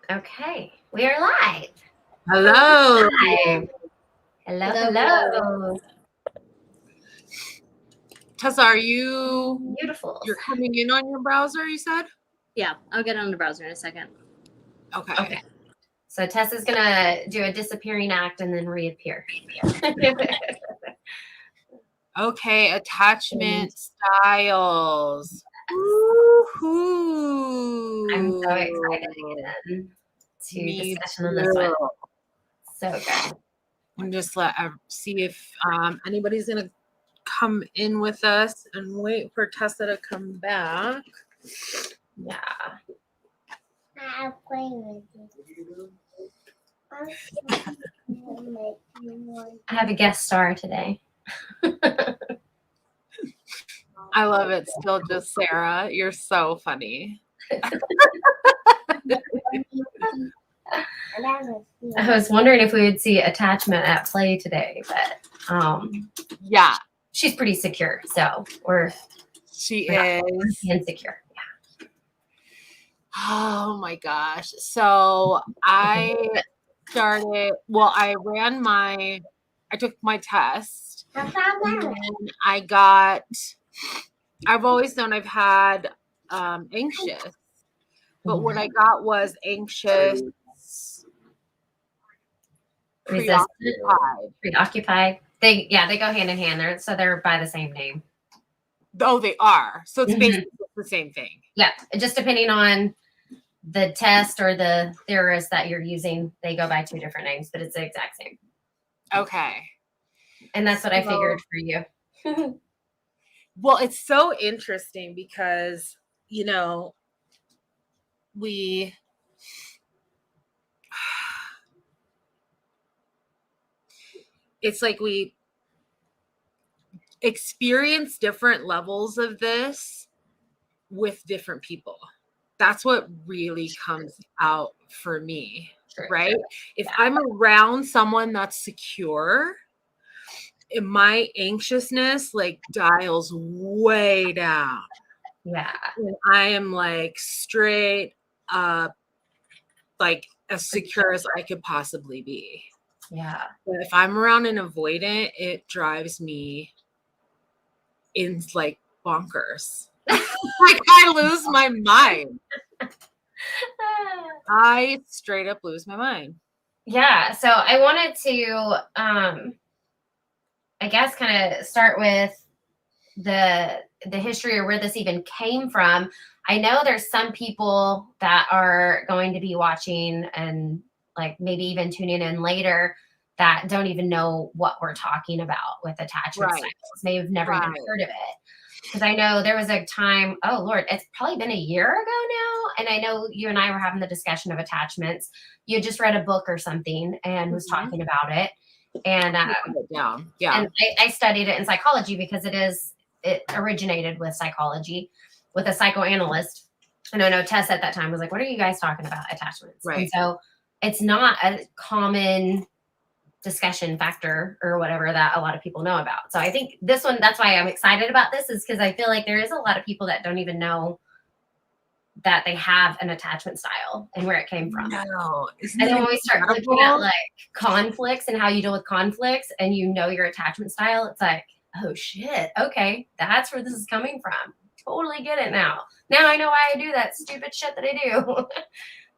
Okay, we are live. Hello. Live. Hello. Tessa, are you Beautiful. you're coming in on your browser, you said? Yeah, I'll get on the browser in a second. Okay. So Tessa's gonna do a disappearing act and then reappear. Okay, attachment styles. Woo-hoo. I'm so excited to get into discussion on this one. So good. And just see if anybody's gonna come in with us and wait for Tessa to come back. Yeah. I'm playing with you. I have a guest star today. I love it. Still just Sarah. You're so funny. I was wondering if we would see attachment at play today, but yeah, she's pretty secure, so she we're is insecure. Yeah. Oh my gosh. So I took my test. And I've always known I've had anxious, but what I got was anxious, preoccupied. They go hand in hand. They're by the same name. Oh, they are. So it's basically the same thing. Yeah, just depending on the test or the theorist that you're using, they go by two different names, but it's the exact same. Okay. And that's what I figured for you. Well, it's so interesting because, it's like we experience different levels of this with different people. That's what really comes out for me, right? If I'm around someone that's secure, my anxiousness dials way down. Yeah. And I am straight up as secure as I could possibly be. Yeah. But if I'm around an avoidant, it drives me in bonkers. I lose my mind. I straight up lose my mind. Yeah. So I wanted to, I guess, kind of start with the history or where this even came from. I know there's some people that are going to be watching and maybe even tuning in later that don't even know what we're talking about with attachment styles. They've never even heard of it. Because I know there was a time, oh Lord, it's probably been a year ago now. And I know you and I were having the discussion of attachments. You just read a book or something and was talking about it. And and I studied it in psychology because it originated with psychology, with a psychoanalyst. And I know Tess at that time was like, what are you guys talking about, attachments? Right. And so it's not a common discussion factor or whatever that a lot of people know about. So I think this one, that's why I'm excited about this, is because I feel like there is a lot of people that don't even know that they have an attachment style and where it came from. No. And then when we start looking at conflicts and how you deal with conflicts and your attachment style, it's like, oh shit, okay, that's where this is coming from. Totally get it now. Now I know why I do that stupid shit that I do.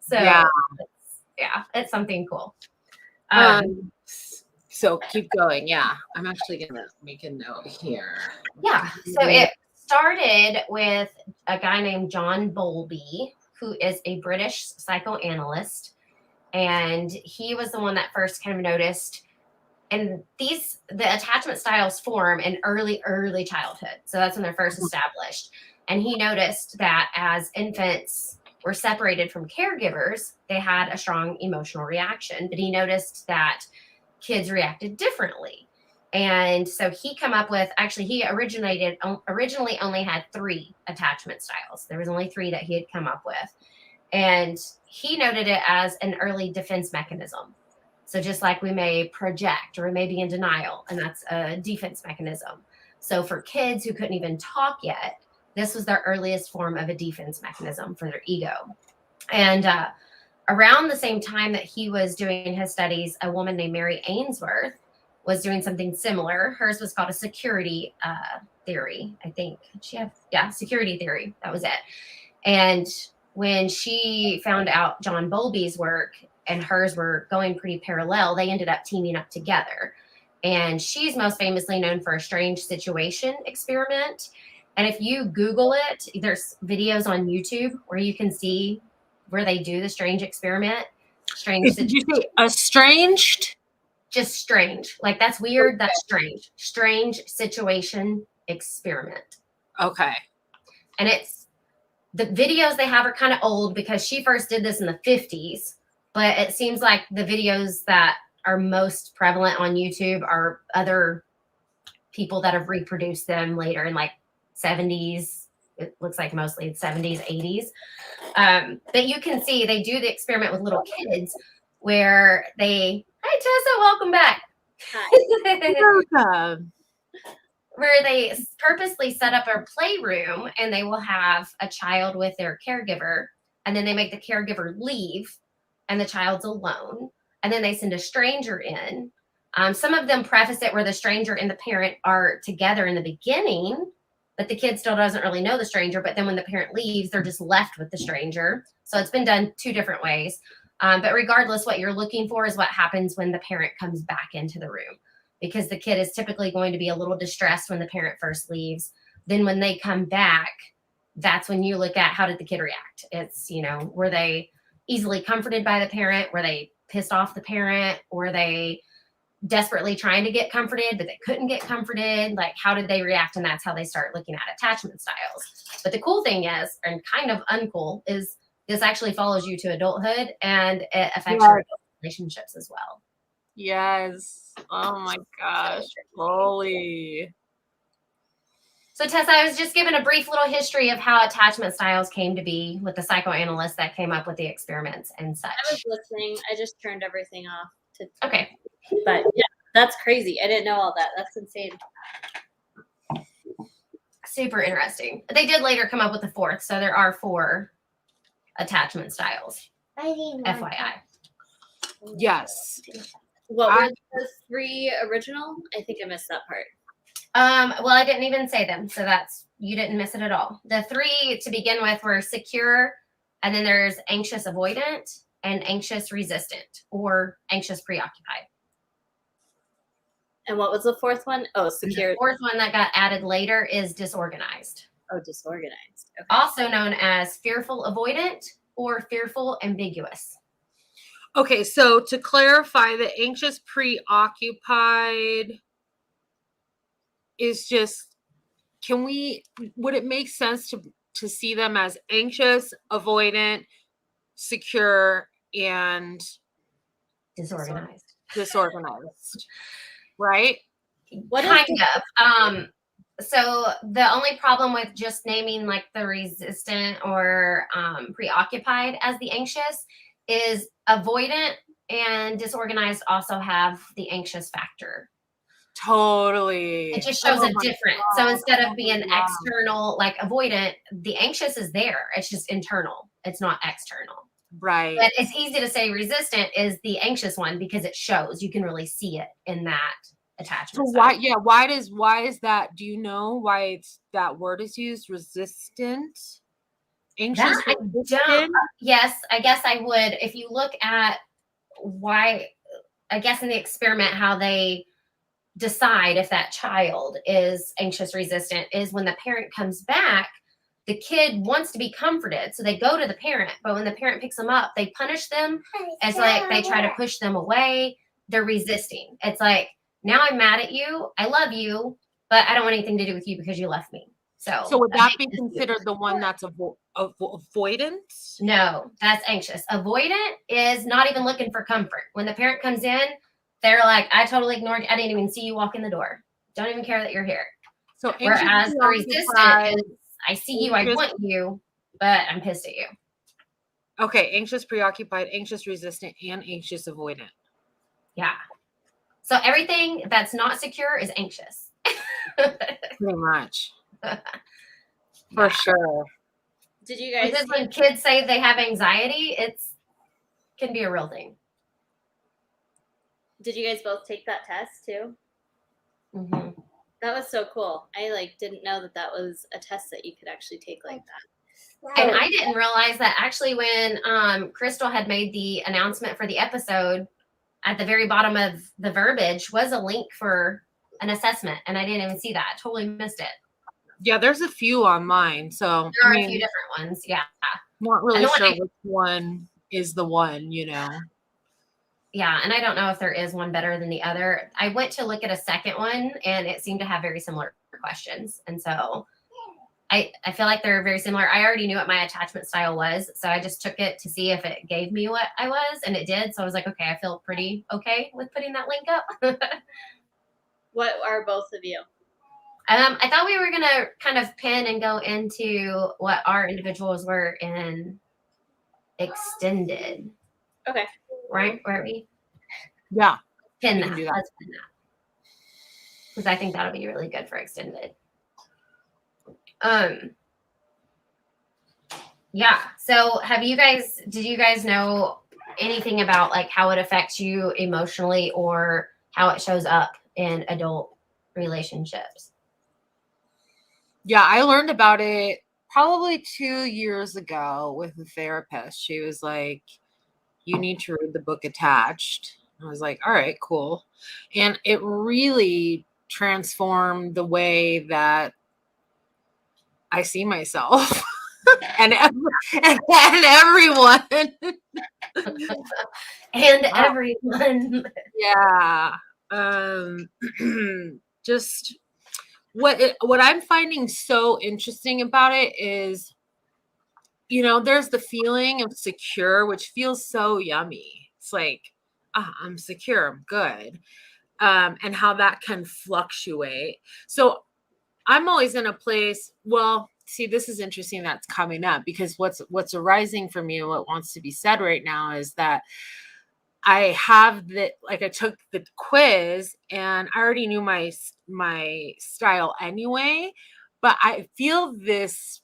So it's something cool. So keep going. Yeah, I'm actually gonna make a note here. Yeah. So it started with a guy named John Bolby, who is a British psychoanalyst, and he was the one that first kind of noticed. And the attachment styles form in early childhood. So that's when they're first established. And he noticed that as infants were separated from caregivers, they had a strong emotional reaction. But he noticed that kids reacted differently. And so he came up with, he originally only had 3 attachment styles. There was only 3 that he had come up with. And he noted it as an early defense mechanism. So just like we may project or we may be in denial, and that's a defense mechanism. So for kids who couldn't even talk yet, this was their earliest form of a defense mechanism for their ego. And around the same time that he was doing his studies, a woman named Mary Ainsworth was doing something similar. Hers was called a security theory, I think. Security theory. That was it. And when she found out John Bolby's work and hers were going pretty parallel, they ended up teaming up together. And she's most famously known for a strange situation experiment. And if you Google it, there's videos on YouTube where you can see where they do the strange experiment. Did you say estranged? Just strange. Like, that's weird. Okay. That's strange. Strange situation experiment. Okay. And it's, the videos they have are kind of old because she first did this in the 50s, but it seems like the videos that are most prevalent on YouTube are other people that have reproduced them later in like 70s. It looks like mostly it's 70s, 80s. But you can see they do the experiment with little kids where they, hi Tessa, welcome back. Hi. Welcome. Where they purposely set up a playroom and they will have a child with their caregiver, and then they make the caregiver leave and the child's alone. And then they send a stranger in. Some of them preface it where the stranger and the parent are together in the beginning, but the kid still doesn't really know the stranger. But then when the parent leaves, they're just left with the stranger. So it's been done 2 different ways. But regardless, what you're looking for is what happens when the parent comes back into the room, because the kid is typically going to be a little distressed when the parent first leaves. Then when they come back, that's when you look at how did the kid react. It's, were they easily comforted by the parent? Were they pissed off the parent? Were they desperately trying to get comforted, but they couldn't get comforted? Like, how did they react? And that's how they start looking at attachment styles. But the cool thing is, and kind of uncool, is this actually follows you to adulthood and it affects your relationships as well. Yes. Oh my gosh. Holy. So Tessa, I was just given a brief little history of how attachment styles came to be with the psychoanalyst that came up with the experiments and such. I was listening. I just turned everything off. Okay. But yeah, that's crazy. I didn't know all that. That's insane. Super interesting. They did later come up with the 4th, so there are 4 attachment styles. FYI. Yes. What were the 3 original? I think I missed that part. Well, I didn't even say them, so you didn't miss it at all. The 3 to begin with were secure, and then there's anxious avoidant and anxious resistant, or anxious preoccupied. And what was the 4th one? Oh, secure. The 4th one that got added later is disorganized. Oh, disorganized. Okay. Also known as fearful avoidant or fearful ambiguous. Okay, so to clarify, the anxious preoccupied is just, would it make sense to see them as anxious, avoidant, secure, and disorganized, right? Kind of. So the only problem with just naming like the resistant or preoccupied as the anxious is avoidant and disorganized also have the anxious factor. Totally. It just shows a difference. So instead of being external, like avoidant, the anxious is there. It's just internal. It's not external. Right. But it's easy to say resistant is the anxious one because it shows. You can really see it in that attachment. So why is that? Do you know why that word is used? Resistant? Anxious? I don't. Yes, I guess I would. If you look at why, I guess in the experiment, how they decide if that child is anxious resistant is when the parent comes back, the kid wants to be comforted. So they go to the parent, but when the parent picks them up, they punish them. It's like they try to push them away. They're resisting. It's like, now I'm mad at you. I love you, but I don't want anything to do with you because you left me. So would that be considered the one that's avoidant? No, that's anxious. Avoidant is not even looking for comfort. When the parent comes in, they're like, I totally ignored you. I didn't even see you walk in the door. Don't even care that you're here. So whereas the resistant is, I see you, I want you, but I'm pissed at you. Okay, anxious preoccupied, anxious resistant, and anxious avoidant. Yeah. So everything that's not secure is anxious. Pretty much. For sure. Did you guys because when kids say they have anxiety, it's can be a real thing. Did you guys both take that test too? Mm-hmm. That was so cool. I like didn't know that that was a test that you could actually take like that. And I didn't realize that actually when Crystal had made the announcement for the episode, at the very bottom of the verbiage was a link for an assessment, and I didn't even see that. I totally missed it. Yeah, there's a few online, so There are a few different ones. Yeah. Not really sure which one is the one, you know. Yeah, and I don't know if there is one better than the other. I went to look at a second one, and it seemed to have very similar questions. And so I feel like they're very similar. I already knew what my attachment style was, so I just took it to see if it gave me what I was, and it did. So I was like, okay, I feel pretty okay with putting that link up. What are both of you? I thought we were going to kind of pin and go into what our individuals were in extended. Okay. Right? Were we? Yeah. Pin that. Let's pin that. Because I think that'll be really good for extended. Yeah. So did you guys know anything about like how it affects you emotionally or how it shows up in adult relationships? Yeah, I learned about it probably 2 years ago with a therapist. She was like, you need to read the book Attached. I was like, all right, cool. And it really transformed the way that I see myself and everyone. And everyone. Yeah. Just what I'm finding so interesting about it is, you know, there's the feeling of secure, which feels so yummy. It's like, I'm secure, I'm good. And how that can fluctuate. So I'm always in a place, well, see, this is interesting that's coming up because what's arising for me and what wants to be said right now is that I took the quiz and I already knew my style anyway, but I feel this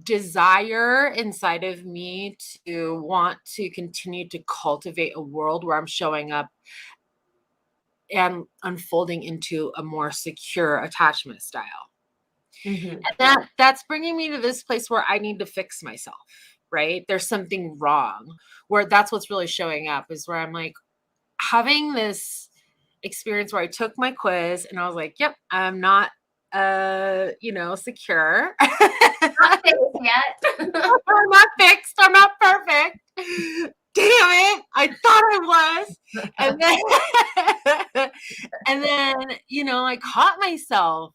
desire inside of me to want to continue to cultivate a world where I'm showing up and unfolding into a more secure attachment style. Mm-hmm. And that's bringing me to this place where I need to fix myself, right? There's something wrong, where that's what's really showing up is where I'm like having this experience where I took my quiz and I was like, yep, I'm not secure. Not fixed yet. I'm not fixed. I'm not perfect. Damn it. I thought I was. And then, I caught myself,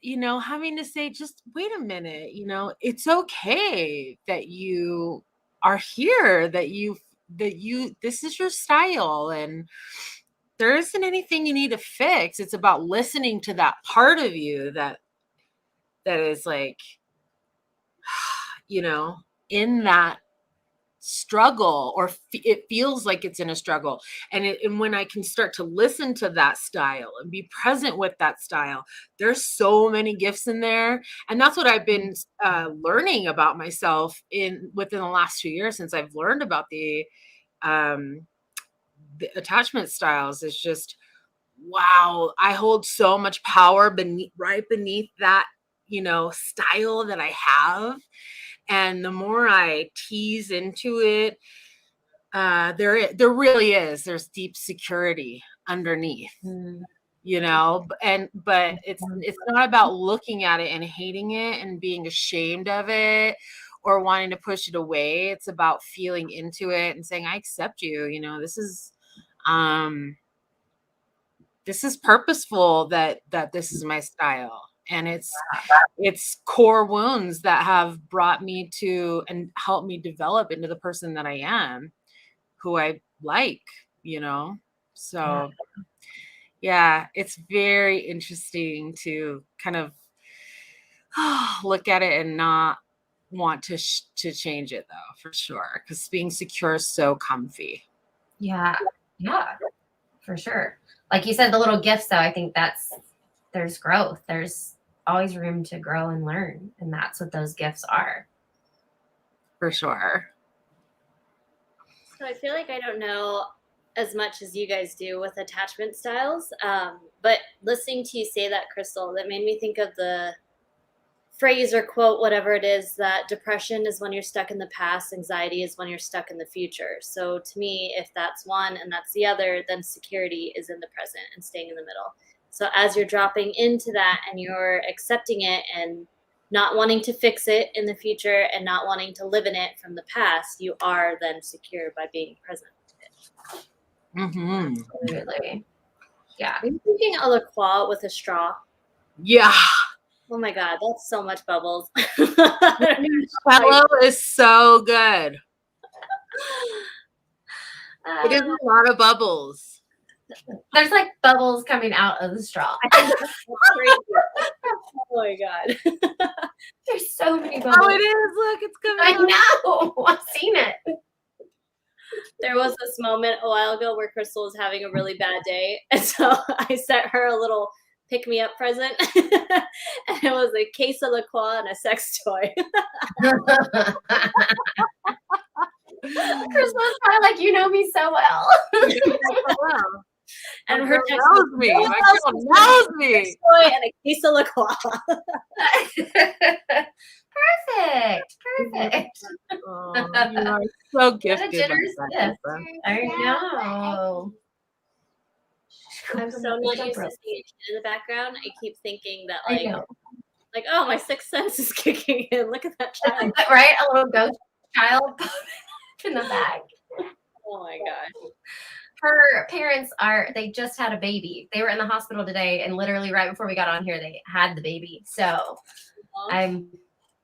having to say, just wait a minute, it's okay that you are here, that this is your style and there isn't anything you need to fix. It's about listening to that part of you that is like, in that struggle, or it feels like it's in a struggle. And when I can start to listen to that style and be present with that style, there's so many gifts in there. And that's what I've been learning about myself within the last 2 years since I've learned about the attachment styles. Is just, wow, I hold so much power right beneath that, style that I have. And the more I tease into it, there really is. There's deep security underneath, but it's not about looking at it and hating it and being ashamed of it or wanting to push it away. It's about feeling into it and saying, I accept you. This is purposeful that this is my style. And it's core wounds that have brought me to and helped me develop into the person that I am, who I like, So yeah, it's very interesting to kind of look at it and not want to change it though, for sure. Because being secure is so comfy. Yeah, for sure. Like you said, the little gifts though, I think there's growth. There's always room to grow and learn. And that's what those gifts are. For sure. So I feel like I don't know as much as you guys do with attachment styles. But listening to you say that, Crystal, that made me think of the phrase or quote, whatever it is, that depression is when you're stuck in the past, anxiety is when you're stuck in the future. So to me, if that's one and that's the other, then security is in the present and staying in the middle. So as you're dropping into that and you're accepting it and not wanting to fix it in the future and not wanting to live in it from the past, you are then secure by being present with it. Mm-hmm. Absolutely. Yeah. Are you thinking a La Croix with a straw? Yeah. Oh my God, that's so much bubbles. Hello is so good. It is a lot of bubbles. There's like bubbles coming out of the straw. Oh my God. There's so many bubbles. Oh, it is. Look, it's coming I out. know. I've seen it. There was this moment a while ago where Crystal was having a really bad day. And so I sent her a little pick-me-up present. And it was a case of La Croix and a sex toy. Crystal's probably like, you know me so well. And My her girl text knows was, me. "No My one else girl was knows a me. sex toy and a case of La Croix." Perfect. Perfect. Oh, you are so What a gifted. generous like that, gift. Lisa. I know. I'm so not used to seeing a kid in the background. I keep thinking that I know. like, oh, my sixth sense is kicking in. Look at that child. Right? A little ghost child in the back. Oh my gosh. Her parents they just had a baby. They were in the hospital today, and literally right before we got on here, they had the baby. So I'm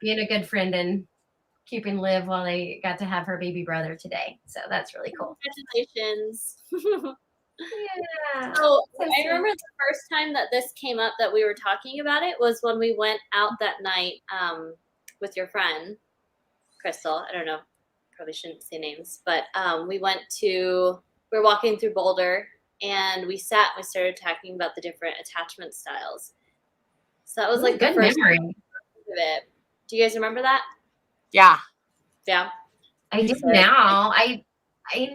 being a good friend and keeping Liv while they got to have her baby brother today. So that's really cool. Congratulations. Yeah. So I remember the first time that this came up that we were talking about it was when we went out that night with your friend, Crystal. I don't know, probably shouldn't say names, but we were walking through Boulder and we started talking about the different attachment styles. So that was like good the first memory. of it. Do you guys remember that? Yeah. Yeah. I do now. I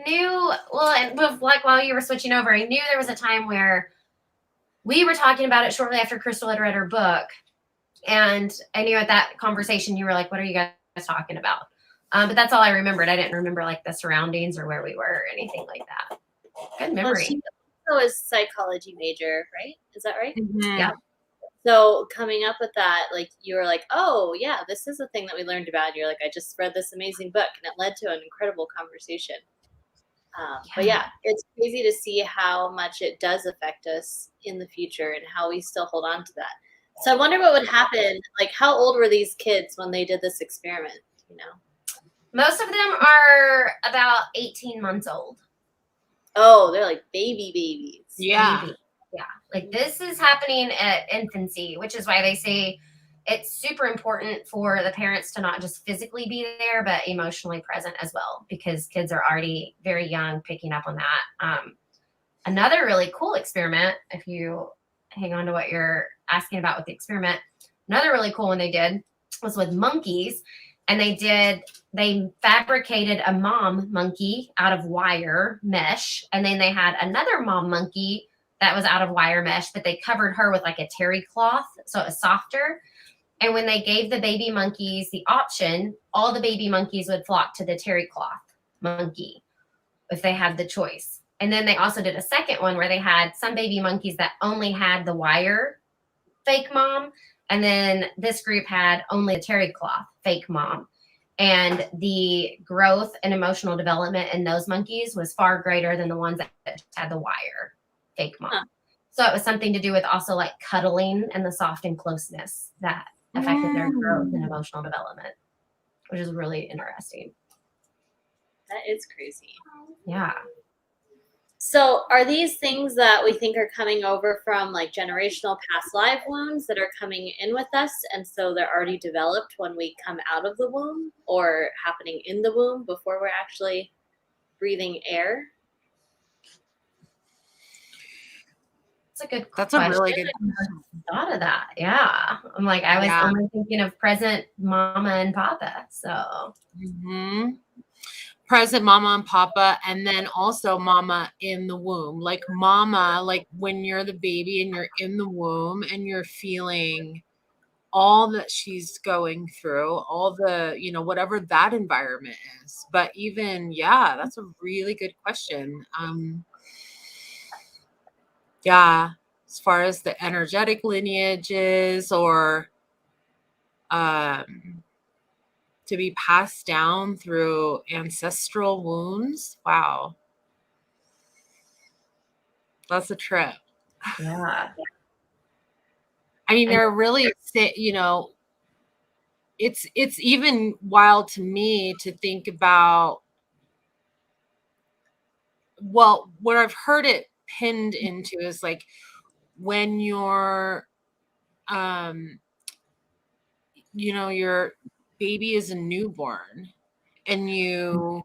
knew, well, and like while you were switching over, I knew there was a time where we were talking about it shortly after Crystal had read her book. And I knew at that conversation, you were like, what are you guys talking about? But that's all I remembered. I didn't remember like the surroundings or where we were or anything like that. Good memory. Well, she also is psychology major, right? Is that right? Mm-hmm. Yeah. So coming up with that, like you were like, oh yeah, this is a thing that we learned about. And you're like, I just read this amazing book and it led to an incredible conversation. But yeah, it's crazy to see how much it does affect us in the future and how we still hold on to that. So I wonder what would happen. Like, how old were these kids when they did this experiment? You know, Most of them are about 18 months old. oh, they're like babies. Yeah. Baby. Yeah. Like this is happening at infancy, which is why they say it's super important for the parents to not just physically be there, but emotionally present as well, because kids are already very young picking up on that. Another really cool experiment, if you hang on to what you're asking about with the experiment, another really cool one they did was with monkeys. And they fabricated a mom monkey out of wire mesh. And then they had another mom monkey that was out of wire mesh, but they covered her with like a terry cloth, so it was softer. And when they gave the baby monkeys the option, all the baby monkeys would flock to the terry cloth monkey if they had the choice. And then they also did a second one where they had some baby monkeys that only had the wire fake mom. And then this group had only the terry cloth fake mom. And the growth and emotional development in those monkeys was far greater than the ones that had the wire fake mom. Huh. So it was something to do with also like cuddling and the soft and closeness that affected their growth and emotional development, which is really interesting. That is crazy. Yeah. So are these things that we think are coming over from like generational past life wounds that are coming in with us, and so they're already developed when we come out of the womb, or happening in the womb before we're actually breathing air? That's a good That's question. a really good question. I thought of that. Yeah. I'm like, I was only thinking of present mama and papa. So present mama and papa, and then also mama in the womb. Like mama, like when you're the baby and you're in the womb and you're feeling all that she's going through, all the, you know, whatever that environment is. But even, yeah, that's a really good question. Yeah, as far as the energetic lineages or to be passed down through ancestral wounds. Wow. That's a trip. Yeah. I mean, they're really, you know, it's even wild to me to think about, well, what I've heard it pinned into is like when you're, you know, your baby is a newborn and you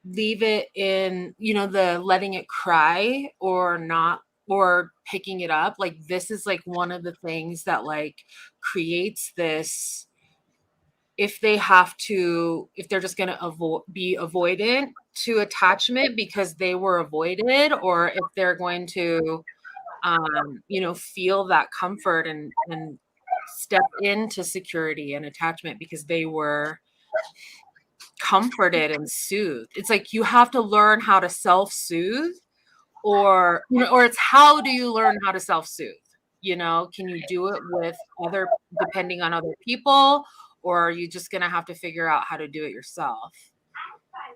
leave it in, you know, the letting it cry or not, or picking it up. Like this is like one of the things that like creates this, if they have to, if they're just going to be avoidant to attachment because they were avoided, or if they're going to, you know, feel that comfort and step into security and attachment because they were comforted and soothed. It's like you have to learn how to self-soothe, or you know, or it's how do you learn how to self-soothe? You know, can you do it with other, depending on other people, or are you just gonna have to figure out how to do it yourself?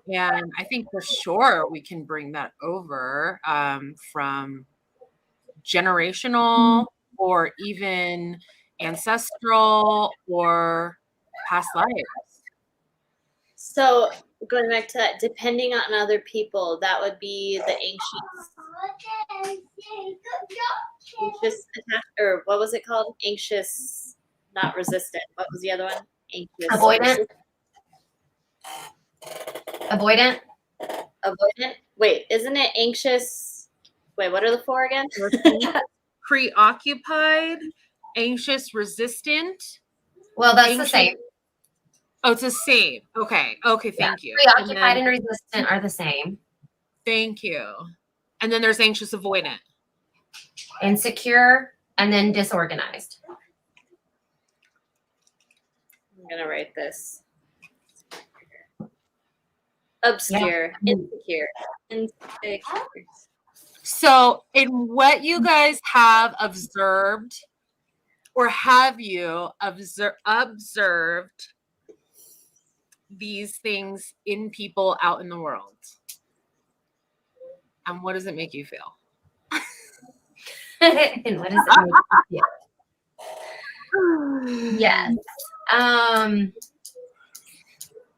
And I think for sure we can bring that over from generational or even ancestral or past lives. So going back to that, depending on other people, that would be the anxious attack, or what was it called? Anxious, not resistant. What was the other one? Anxious. Avoidant. Avoidant. Avoidant. Wait, isn't it anxious? Wait, what are the four again? Preoccupied, anxious, resistant. Well, that's the same. Oh, it's the same. Okay. Okay. Thank you. Preoccupied and resistant are the same. Thank you. And then there's anxious avoidant. Insecure and then disorganized. I'm going to write this. Obscure. Yeah. Insecure. So in what you guys have observed, or have you observed these things in people out in the world? And what does it make you feel? And what does it make you feel? Yes.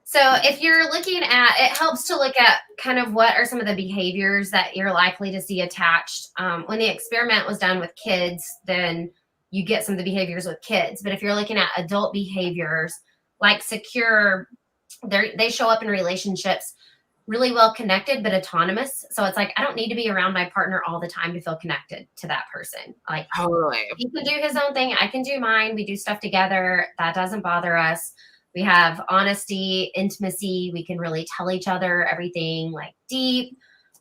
So if you're looking at, it helps to look at kind of what are some of the behaviors that you're likely to see attached. When the experiment was done with kids, then you get some of the behaviors with kids. But if you're looking at adult behaviors, like secure, they show up in relationships really well connected, but autonomous. So it's like, I don't need to be around my partner all the time to feel connected to that person. Like, totally. He can do his own thing. I can do mine. We do stuff together. That doesn't bother us. We have honesty, intimacy. We can really tell each other everything, like deep.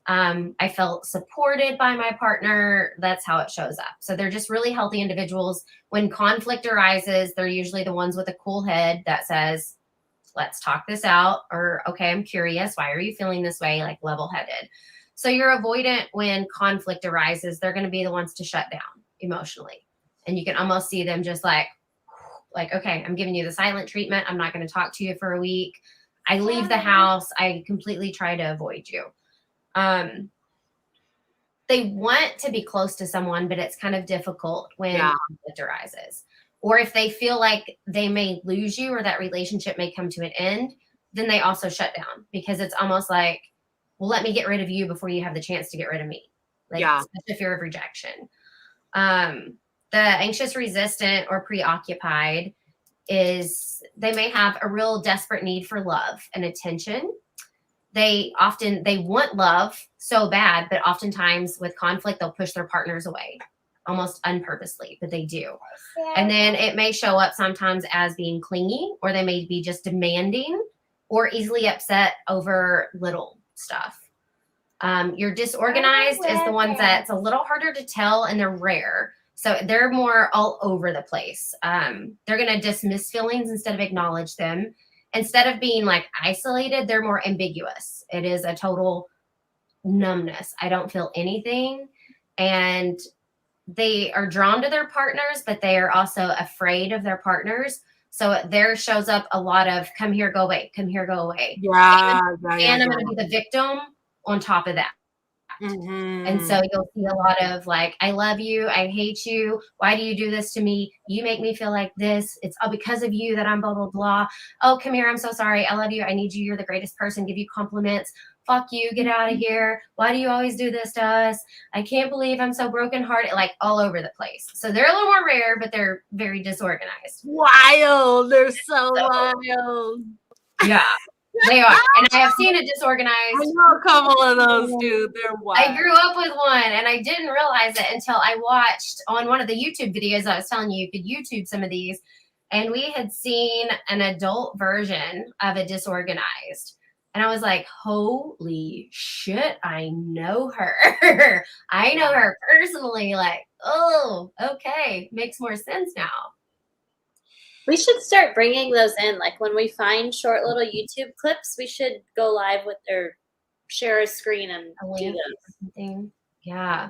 I felt supported by my partner. That's how it shows up. So they're just really healthy individuals. When conflict arises, they're usually the ones with a cool head that says, let's talk this out, or, okay, I'm curious. Why are you feeling this way? Like level-headed. So you're avoidant when conflict arises. They're going to be the ones to shut down emotionally. And you can almost see them just like, okay, I'm giving you the silent treatment. I'm not going to talk to you for a week. I leave the house. I completely try to avoid you. They want to be close to someone, but it's kind of difficult when conflict arises. Or if they feel like they may lose you or that relationship may come to an end, then they also shut down, because it's almost like, well, let me get rid of you before you have the chance to get rid of me. Like, it's a fear of rejection. The anxious resistant or preoccupied is, they may have a real desperate need for love and attention. They want love so bad, but oftentimes with conflict, they'll push their partners away almost unpurposely, but they do. And then it may show up sometimes as being clingy, or they may be just demanding or easily upset over little stuff. Your disorganized is the ones that's a little harder to tell, and they're rare. So they're more all over the place. They're going to dismiss feelings instead of acknowledge them. Instead of being like isolated, they're more ambiguous. It is a total numbness. I don't feel anything. And they are drawn to their partners, but they are also afraid of their partners. So there shows up a lot of come here, go away, come here, go away. Yeah. And I'm going to be the victim on top of that. Mm-hmm. And so you'll see a lot of like, I love you. I hate you. Why do you do this to me? You make me feel like this. It's all because of you that I'm blah, blah, blah. Oh, come here. I'm so sorry. I love you. I need you. You're the greatest person. Give you compliments. Fuck you. Get out of here. Why do you always do this to us? I can't believe I'm so brokenhearted. Like all over the place. So they're a little more rare, but they're very disorganized. Wild. They're so wild. Yeah. They are. And I have seen a disorganized. I know a couple of those, dude. They're wild. I grew up with one, and I didn't realize it until I watched on one of the YouTube videos. I was telling you could YouTube some of these, and we had seen an adult version of a disorganized. And I was like, holy shit, I know her. I know her personally. Like, oh, okay. Makes more sense now. We should start bringing those in. Like when we find short little YouTube clips, we should go live with or share a screen and do something. Yeah.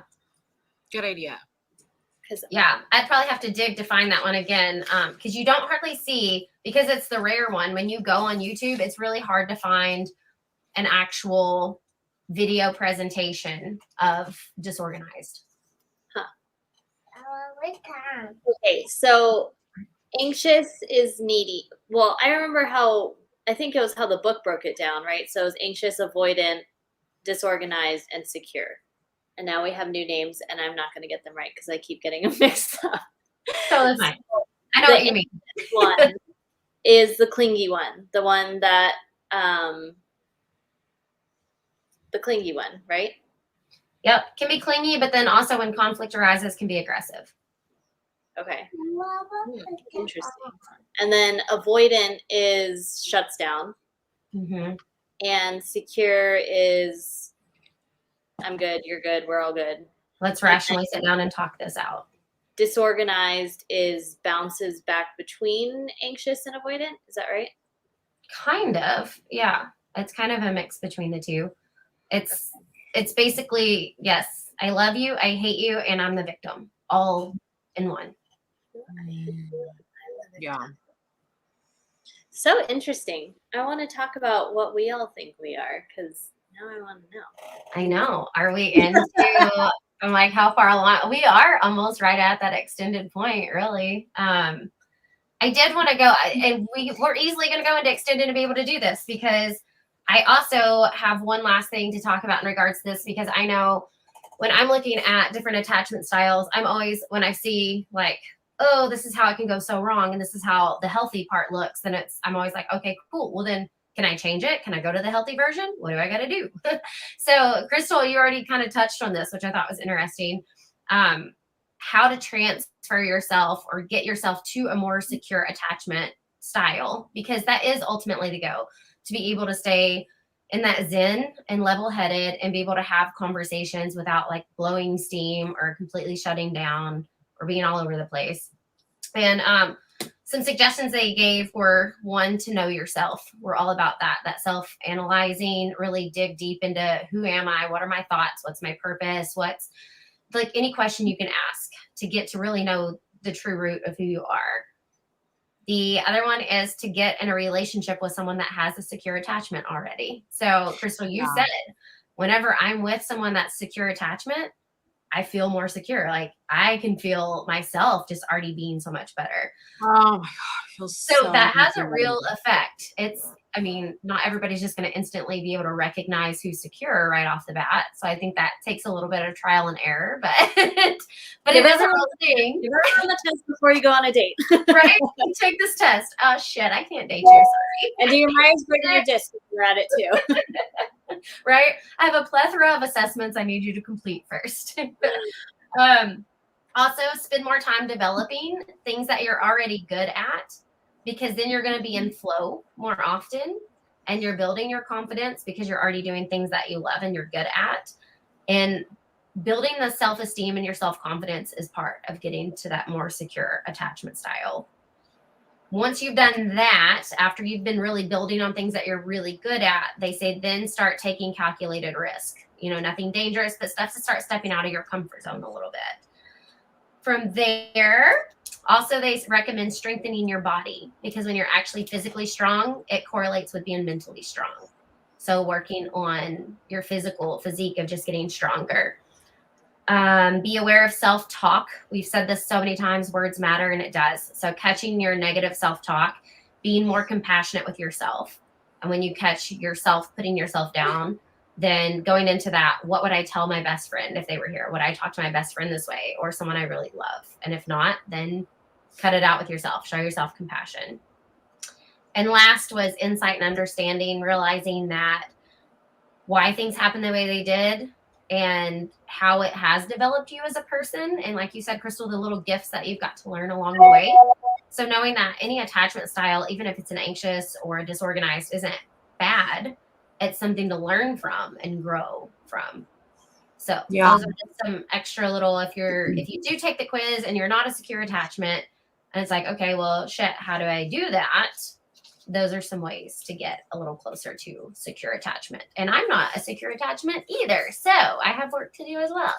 Good idea. Yeah, I'd probably have to dig to find that one again because you don't hardly see, because it's the rare one. When you go on YouTube, it's really hard to find an actual video presentation of disorganized. Huh. Okay, so anxious is needy. Well, I remember I think it was how the book broke it down, right? So it was anxious, avoidant, disorganized, and secure. And now we have new names, and I'm not going to get them right because I keep getting them mixed up. Totally fine. I know what you mean. One is the clingy one, the one that, the clingy one, right? Yep, can be clingy, but then also when conflict arises, can be aggressive. Okay. Interesting. And then avoidant is shuts down. Mm-hmm. And secure is I'm good, you're good, we're all good. Let's rationally sit down and talk this out. Disorganized is bounces back between anxious and avoidant. Is that right? Kind of. Yeah. It's kind of a mix between the two. It's basically, yes, I love you, I hate you, and I'm the victim. All in one. Yeah. So interesting. I want to talk about what we all think we are, because now I want to know. I know. Are we into, I'm like, how far along? We are almost right at that extended point, really. I did want to go, and we're easily going to go into extended and be able to do this, because I also have one last thing to talk about in regards to this, because I know when I'm looking at different attachment styles, I'm always, when I see like, oh, this is how it can go so wrong, and this is how the healthy part looks, then I'm always like, okay, cool. Well, then can I change it? Can I go to the healthy version? What do I got to do? So, Crystal, you already kind of touched on this, which I thought was interesting. How to transfer yourself or get yourself to a more secure attachment style, because that is ultimately the goal, to be able to stay in that zen and level-headed and be able to have conversations without like blowing steam or completely shutting down or being all over the place. And some suggestions they gave were, one, to know yourself. We're all about that self-analyzing, really dig deep into who am I? What are my thoughts? What's my purpose? What's like any question you can ask to get to really know the true root of who you are. The other one is to get in a relationship with someone that has a secure attachment already. So, Crystal, you said, whenever I'm with someone that's secure attachment, I feel more secure. Like I can feel myself just already being so much better. Oh my God. It feels so that has a real effect. I mean, not everybody's just going to instantly be able to recognize who's secure right off the bat. So I think that takes a little bit of trial and error, but it is a real thing. You're on the test before you go on a date. Right? You take this test. Oh shit, I can't date you. Sorry. And do your Myers-Briggs your disc if you're at it too. Right? I have a plethora of assessments I need you to complete first. Also, spend more time developing things that you're already good at, because then you're going to be in flow more often. and you're building your confidence because you're already doing things that you love and you're good at. And building the self-esteem and your self-confidence is part of getting to that more secure attachment style. Once you've done that, after you've been really building on things that you're really good at, they say then start taking calculated risk. Nothing dangerous, but stuff to start stepping out of your comfort zone a little bit. From there, also they recommend strengthening your body, because when you're actually physically strong, it correlates with being mentally strong. So working on your physique of just getting stronger. Be aware of self-talk. We've said this so many times, words matter, and it does. So catching your negative self-talk, being more compassionate with yourself. And when you catch yourself putting yourself down, then going into that, what would I tell my best friend if they were here? Would I talk to my best friend this way, or someone I really love? And if not, then cut it out with yourself. Show yourself compassion. And last was insight and understanding, realizing that why things happen the way they did and how it has developed you as a person. And like you said, Crystal, the little gifts that you've got to learn along the way. So knowing that any attachment style, even if it's an anxious or a disorganized, isn't bad. It's something to learn from and grow from. So those are just some extra little, if you do take the quiz and you're not a secure attachment, and it's like, okay, well, shit, how do I do that? Those are some ways to get a little closer to secure attachment. And I'm not a secure attachment either, so I have work to do as well.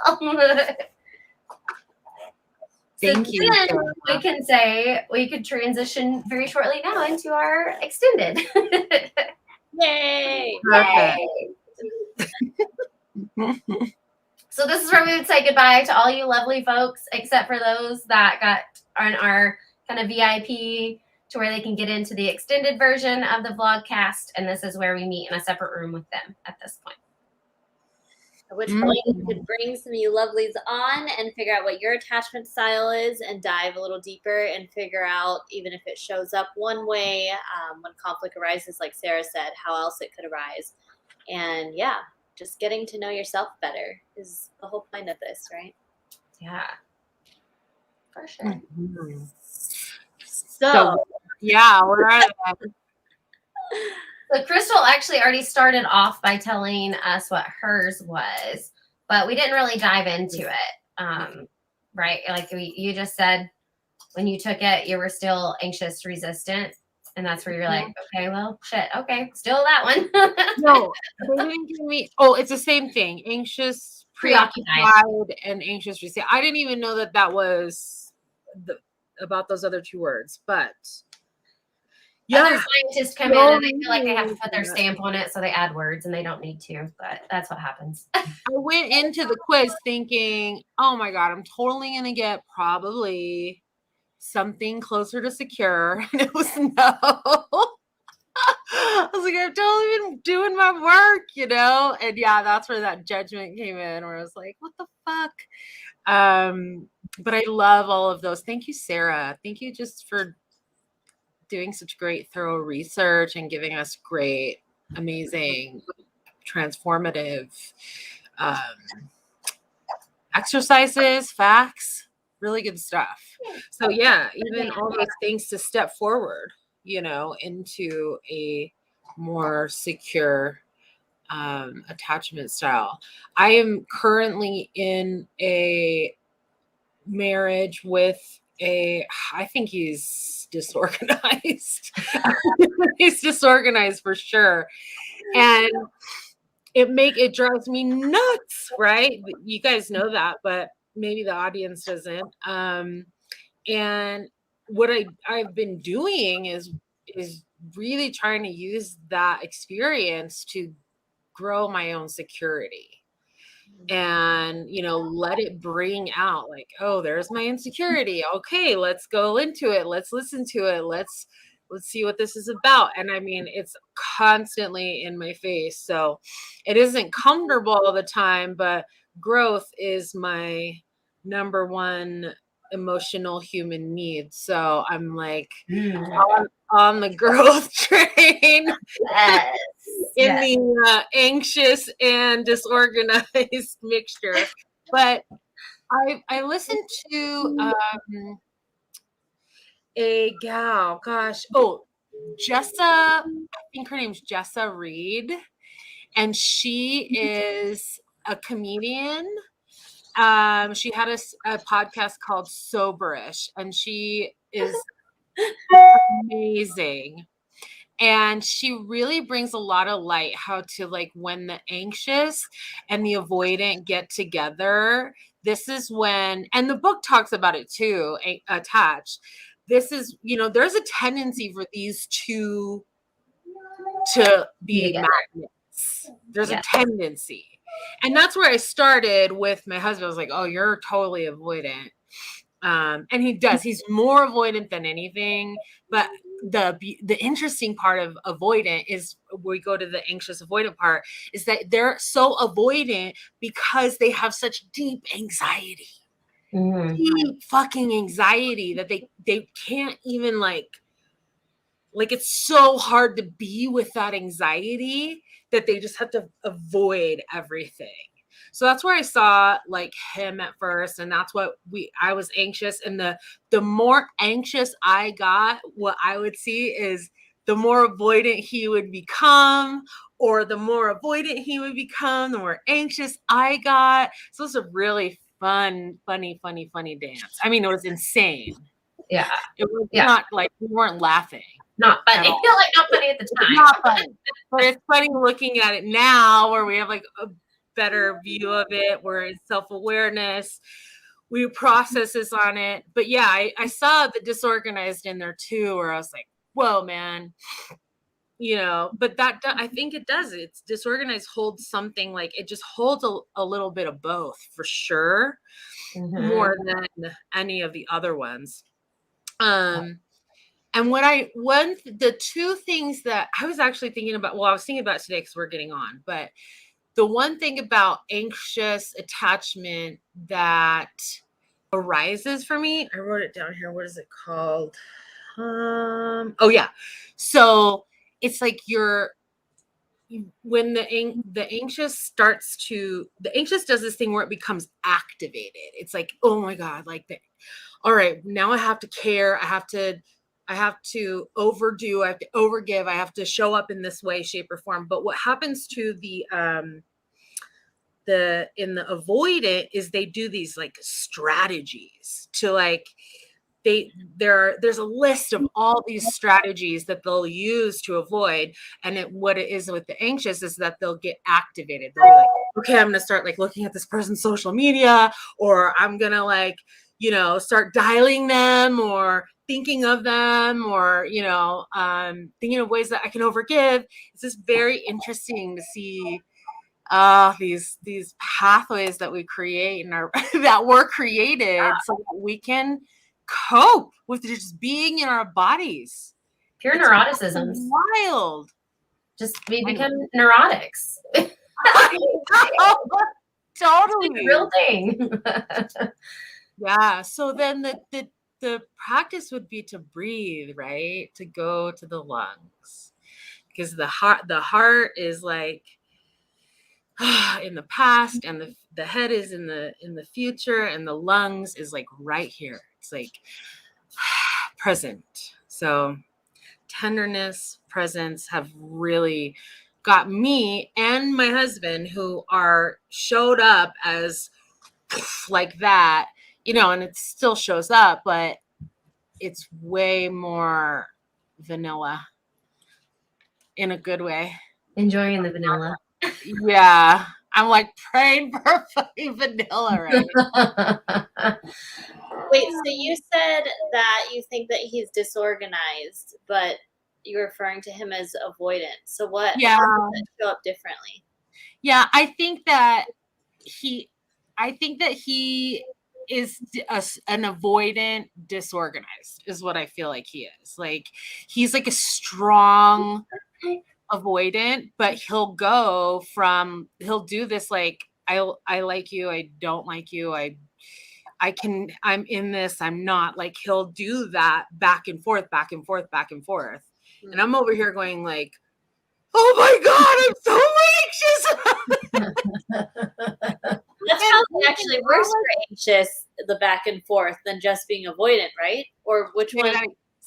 Thank you. We can say we could transition very shortly now into our extended. Yay! Perfect. Yay. So this is where we would say goodbye to all you lovely folks, except for those that got on our kind of VIP, to where they can get into the extended version of the vlogcast. And this is where we meet in a separate room with them at this point. At which point you could bring some of you lovelies on and figure out what your attachment style is and dive a little deeper and figure out, even if it shows up one way, when conflict arises, like Sarah said, how else it could arise. And yeah, just getting to know yourself better is the whole point of this, right? Yeah, for sure. Mm-hmm. So yeah, we're at it. So Crystal actually already started off by telling us what hers was, but we didn't really dive into it. Right? Like you just said, when you took it, you were still anxious, resistant. And that's where you're like, okay, well, shit. Okay, still that one. No, they didn't give me. Oh, it's the same thing. Anxious, preoccupied, and anxious. I didn't even know that was about those other two words, but yeah. Other scientists come in and they feel like they have to put their stamp on it, so they add words and they don't need to, but that's what happens. I went into the quiz thinking, oh my God, I'm totally going to get probably something closer to secure. And it was no. I was like, I've totally been doing my work, And yeah, that's where that judgment came in, where I was like, what the fuck? But I love all of those. Thank you, Sarah. Thank you just for doing such great, thorough research and giving us great, amazing, transformative exercises, facts, really good stuff. So yeah, even all those things to step forward, into a more secure attachment style. I am currently in a marriage with I think he's disorganized. He's disorganized for sure. And it drives me nuts, right? You guys know that, but maybe the audience doesn't. And what I've been doing is really trying to use that experience to grow my own security. And let it bring out like, oh, there's my insecurity. Okay, let's go into it. Let's listen to it. Let's see what this is about. And I mean, it's constantly in my face, so it isn't comfortable all the time, but growth is my number one emotional human need. So I'm like on the growth train. Yes. In the anxious and disorganized mixture. But I listened to a gal, I think her name's Jessa Reed, and she is a comedian. She had a podcast called Soberish, and she is amazing. And she really brings a lot of light how to, like, when the anxious and the avoidant get together, this is when, and the book talks about it too, attached. This is, there's a tendency for these two to be magnets. There's a tendency. And that's where I started with my husband. I was like, oh, you're totally avoidant. And he does. He's more avoidant than anything. But the interesting part of avoidant is, we go to the anxious avoidant part, is that they're so avoidant because they have such deep anxiety. Deep fucking anxiety that they can't even like it's so hard to be with that anxiety that they just have to avoid everything. So that's where I saw like him at first. And that's what I was anxious. And the more anxious I got, what I would see is the more avoidant he would become, or the more avoidant he would become, the more anxious I got. So it was a really funny dance. I mean, it was insane. Yeah. It was not like we weren't laughing. Not funny. I feel like not funny at the time. Not funny. But it's funny looking at it now, where we have like a better view of it, where it's self-awareness, we processes on it. But yeah, I saw the disorganized in there too, where I was like, whoa, man. But that, I think it does. It's disorganized holds something, like it just holds a little bit of both for sure, more than any of the other ones. And the two things that I was actually thinking about, I was thinking about today because we're getting on, but the one thing about anxious attachment that arises for me, I wrote it down here. What is it called? Oh yeah. So it's like when the anxious does this thing where it becomes activated. It's like, oh my God, all right, now I have to care. I have to overdo, I have to overgive, I have to show up in this way, shape, or form. But what happens to in the avoidant is they do these like strategies to like, there's a list of all these strategies that they'll use to avoid. And what it is with the anxious is that they'll get activated. They'll be like, okay, I'm going to start like looking at this person's social media, or I'm going to like, start dialing them, or thinking of them, or, thinking of ways that I can overgive. It's just very interesting to see these pathways that we create and that were created so that we can cope with just being in our bodies. Pure neuroticism. Wild. Just we become neurotics. Totally. It's a real thing. Yeah. So then the practice would be to breathe, right? To go to the lungs, because the heart is like in the past, and the head is in the future, and the lungs is like right here. It's like present. So tenderness, presence have really got me and my husband, who showed up as like that, and it still shows up, but it's way more vanilla in a good way. Enjoying the vanilla. Yeah. I'm like praying for fucking vanilla right. Wait, so you said that you think that he's disorganized, but you're referring to him as avoidant. So how does that show up differently? Yeah, I think that he is an avoidant disorganized is what I feel like he is. Like he's like a strong avoidant, but he'll do this like I like you, I don't like you, I'm in this, I'm not. Like he'll do that back and forth. Mm-hmm. And I'm over here going like, oh my God, I'm so anxious. That's probably actually worse for anxious, the back and forth, than just being avoidant, right? Or which one?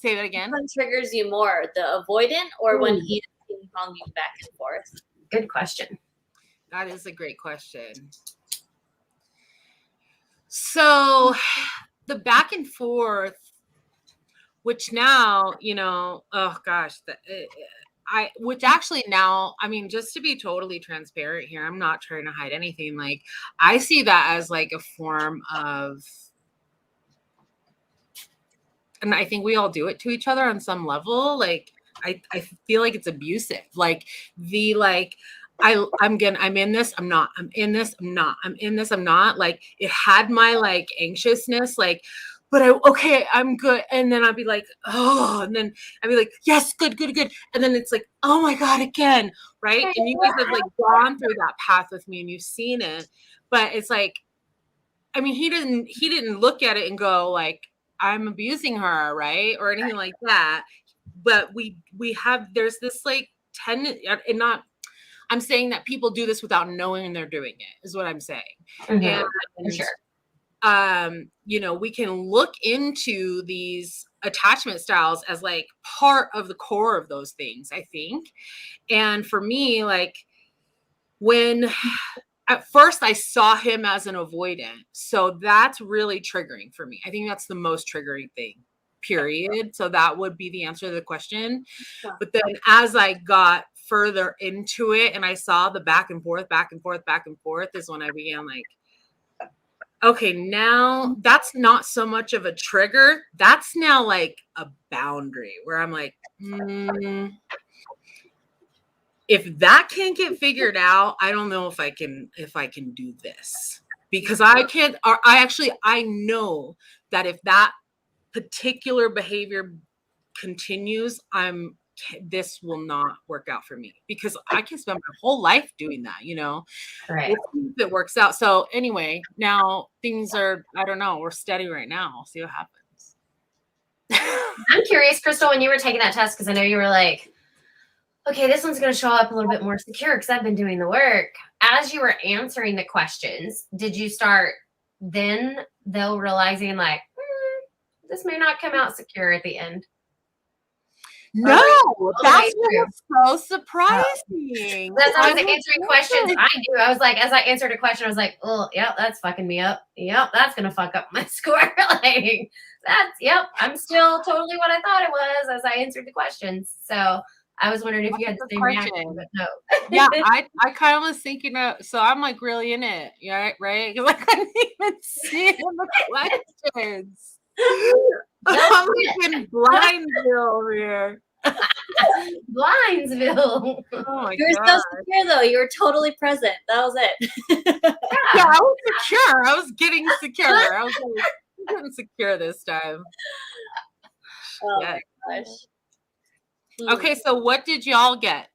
Say that again. Which one triggers you more, the avoidant or when he's ping-ponging back and forth? Good question. That is a great question. So the back and forth, which now, you know, oh gosh, which actually now, I mean, just to be totally transparent here, I'm not trying to hide anything. Like, I see that as like a form of, and I think we all do it to each other on some level. Like, I feel like it's abusive. Like I'm in this, I'm not, I'm in this, I'm not, I'm in this, I'm not. Like, it had my like anxiousness, like, but okay, I'm good. And then I'd be like, oh, and then I'd be like, yes, good. And then it's like, oh my God, again. Right. And you guys have like gone through that path with me and you've seen it, but it's like, I mean, he didn't look at it and go like, I'm abusing her, right? Or anything like that. But there's this like tendency, and not, I'm saying that people do this without knowing they're doing it, is what I'm saying. And for sure. You know, we can look into these attachment styles as like part of the core of those things, I think. And for me, like, when at first I saw him as an avoidant, so that's really triggering for me. I think that's the most triggering thing, period. So that would be the answer to the question. But then as I got further into it and I saw the back and forth is when I began like, okay, now that's not so much of a trigger. That's now like a boundary where I'm like, if that can't get figured out, I don't know if I can do this, because I know that if that particular behavior continues, this will not work out for me, because I can spend my whole life doing that, you know. Right. We'll see if it works out. So anyway, now things are, I don't know, we're steady right now. We'll see what happens. I'm curious, Crystal, when you were taking that test, because I know you were like, okay, this one's going to show up a little bit more secure because I've been doing the work. As you were answering the questions, did you start then though realizing like, this may not come out secure at the end? No, that's so surprising. As I was answering questions, I knew. I was like, as I answered a question, I was like, oh, yep, that's fucking me up. Yep, that's going to fuck up my score. Like, I'm still totally what I thought it was as I answered the questions. So I was wondering if you had the same reaction, but no. Yeah, I kind of was thinking so I'm like really in it, right? Because I couldn't even see the questions. I'm like in Blindsville over here. Blindsville. Oh my You were God. so secure though. You were totally present. That was it. Yeah, I was secure. I was getting secure. I was like, I'm getting secure this time. Oh my gosh. Okay, so what did y'all get?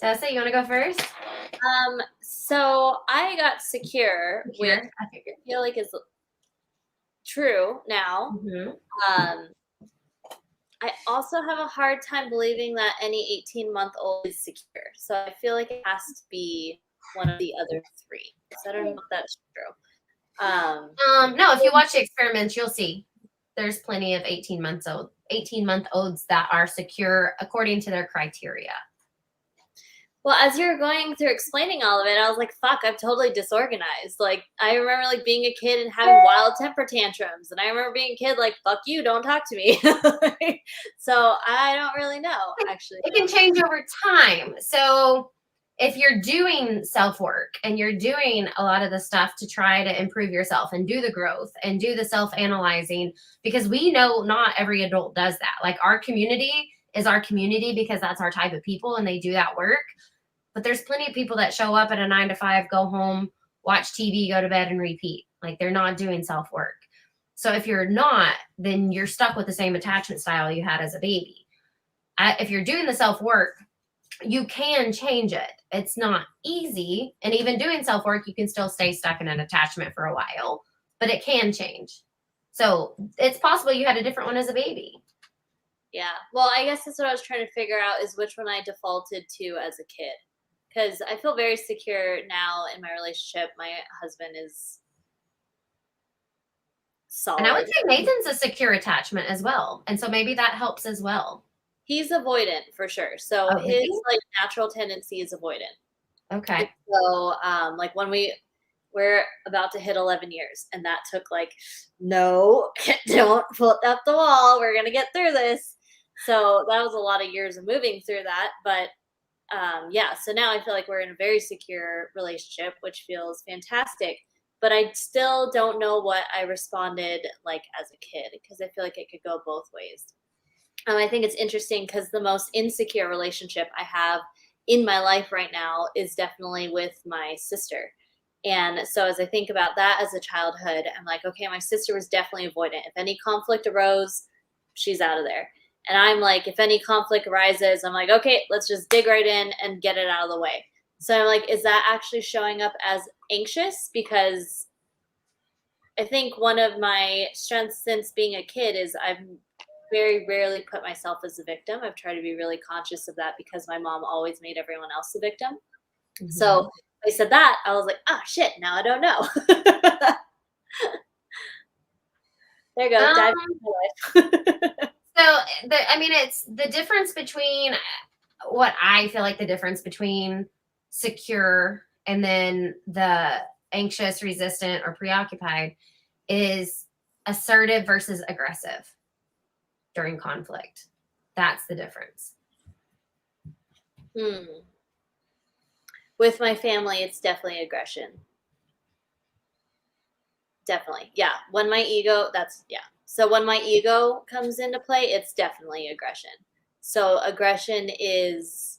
Tessa, you want to go first? So I got secure, which I feel like is true now. Mm-hmm. I also have a hard time believing that any 18-month-old is secure. So I feel like it has to be one of the other three. So I don't know if that's true. No, if you watch the experiments, you'll see there's plenty of 18-month-olds that are secure according to their criteria. Well, as you were going through explaining all of it, I was like, fuck, I'm totally disorganized. Like, I remember, like, being a kid and having wild temper tantrums. And I remember being a kid, like, fuck you, don't talk to me. So I don't really know, actually. It can change over time. So if you're doing self-work and you're doing a lot of the stuff to try to improve yourself and do the growth and do the self-analyzing, because we know not every adult does that. Like, our community is our community because that's our type of people and they do that work. But there's plenty of people that show up at a 9 to 5, go home, watch TV, go to bed, and repeat. Like, they're not doing self-work. So if you're not, then you're stuck with the same attachment style you had as a baby. If you're doing the self-work, you can change it. It's not easy. And even doing self-work, you can still stay stuck in an attachment for a while, but it can change. So it's possible you had a different one as a baby. Yeah. Well, I guess that's what I was trying to figure out, is which one I defaulted to as a kid. Because I feel very secure now in my relationship. My husband is solid. And I would say Nathan's a secure attachment as well. And so maybe that helps as well. He's avoidant for sure. So his like natural tendency is avoidant. Okay. So like when we're about to hit 11 years, and that took like, no, don't put up the wall. We're going to get through this. So that was a lot of years of moving through that. But yeah, so now I feel like we're in a very secure relationship, which feels fantastic. But I still don't know what I responded like as a kid, because I feel like it could go both ways. I think it's interesting because the most insecure relationship I have in my life right now is definitely with my sister. And so as I think about that as a childhood, I'm like, okay, my sister was definitely avoidant. If any conflict arose, she's out of there. And I'm like, if any conflict arises, I'm like, okay, let's just dig right in and get it out of the way. So I'm like, is that actually showing up as anxious? Because I think one of my strengths since being a kid is I've very rarely put myself as a victim. I've tried to be really conscious of that because my mom always made everyone else the victim. Mm-hmm. So I said that, I was like, oh shit, now I don't know. There you go. Dive into life. So it's the difference between what I feel like the difference between secure and then the anxious, resistant, or preoccupied is assertive versus aggressive during conflict. That's the difference. With my family, it's definitely aggression. Definitely. Yeah. When my ego, So when my ego comes into play, it's definitely aggression. So aggression is,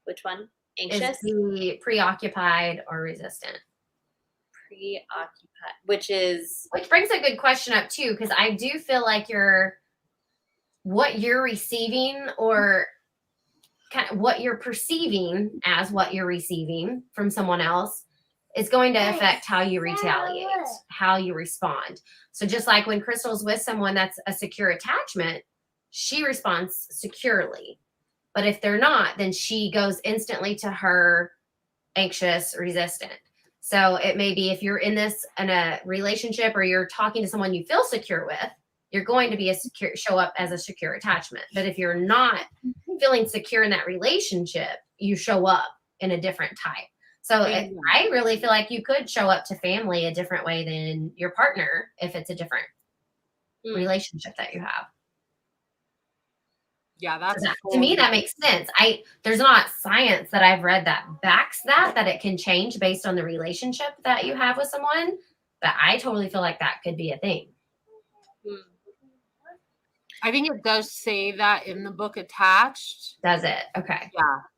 which one? Anxious? Is the preoccupied or resistant? Preoccupied, which brings a good question up too, because I do feel like what you're receiving, or kind of what you're perceiving as what you're receiving from someone else, is going to affect how you retaliate, how you respond. So just like when Crystal's with someone that's a secure attachment, she responds securely. But if they're not, then she goes instantly to her anxious, resistant. So it may be if you're in a relationship or you're talking to someone you feel secure with, you're going to be show up as a secure attachment. But if you're not feeling secure in that relationship, you show up in a different type. So I really feel like you could show up to family a different way than your partner if it's a different relationship that you have. Yeah, to me, that makes sense. There's not science that I've read that backs that it can change based on the relationship that you have with someone. But I totally feel like that could be a thing. I think it does say that in the book attached. Does it? Okay.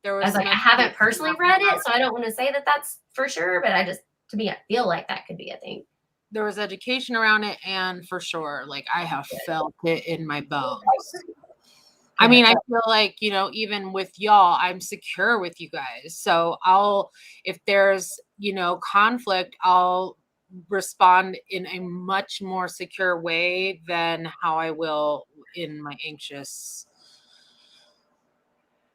Yeah. I haven't personally read it, so I don't want to say that that's for sure, but to me, I feel like that could be a thing. There was education around it, and for sure, like I have felt it in my bones. I mean, I feel like, even with y'all, I'm secure with you guys. So if there's, conflict, I'll respond in a much more secure way than how I will in my anxious.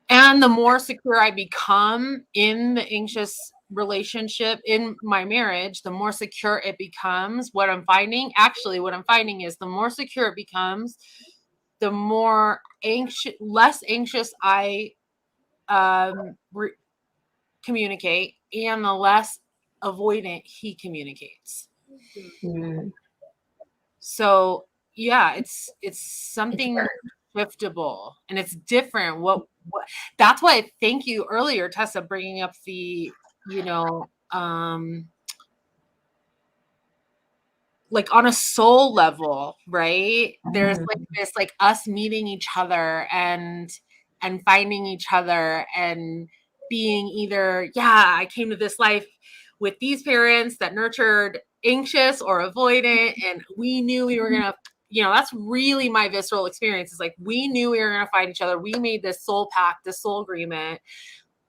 And the more secure I become in the anxious relationship, in my marriage, the more secure it becomes. What I'm finding is the more secure it becomes, the more less anxious I communicate, and the less avoidant he communicates. Mm-hmm. So yeah, it's something shiftable, and it's different. That's why I thank you earlier, Tessa, bringing up the like on a soul level, right? There's like this, like us meeting each other and finding each other and being either, I came to this life with these parents that nurtured anxious or avoidant, and we knew we were gonna, that's really my visceral experience. Is like, we knew we were gonna find each other. We made this soul pact, this soul agreement.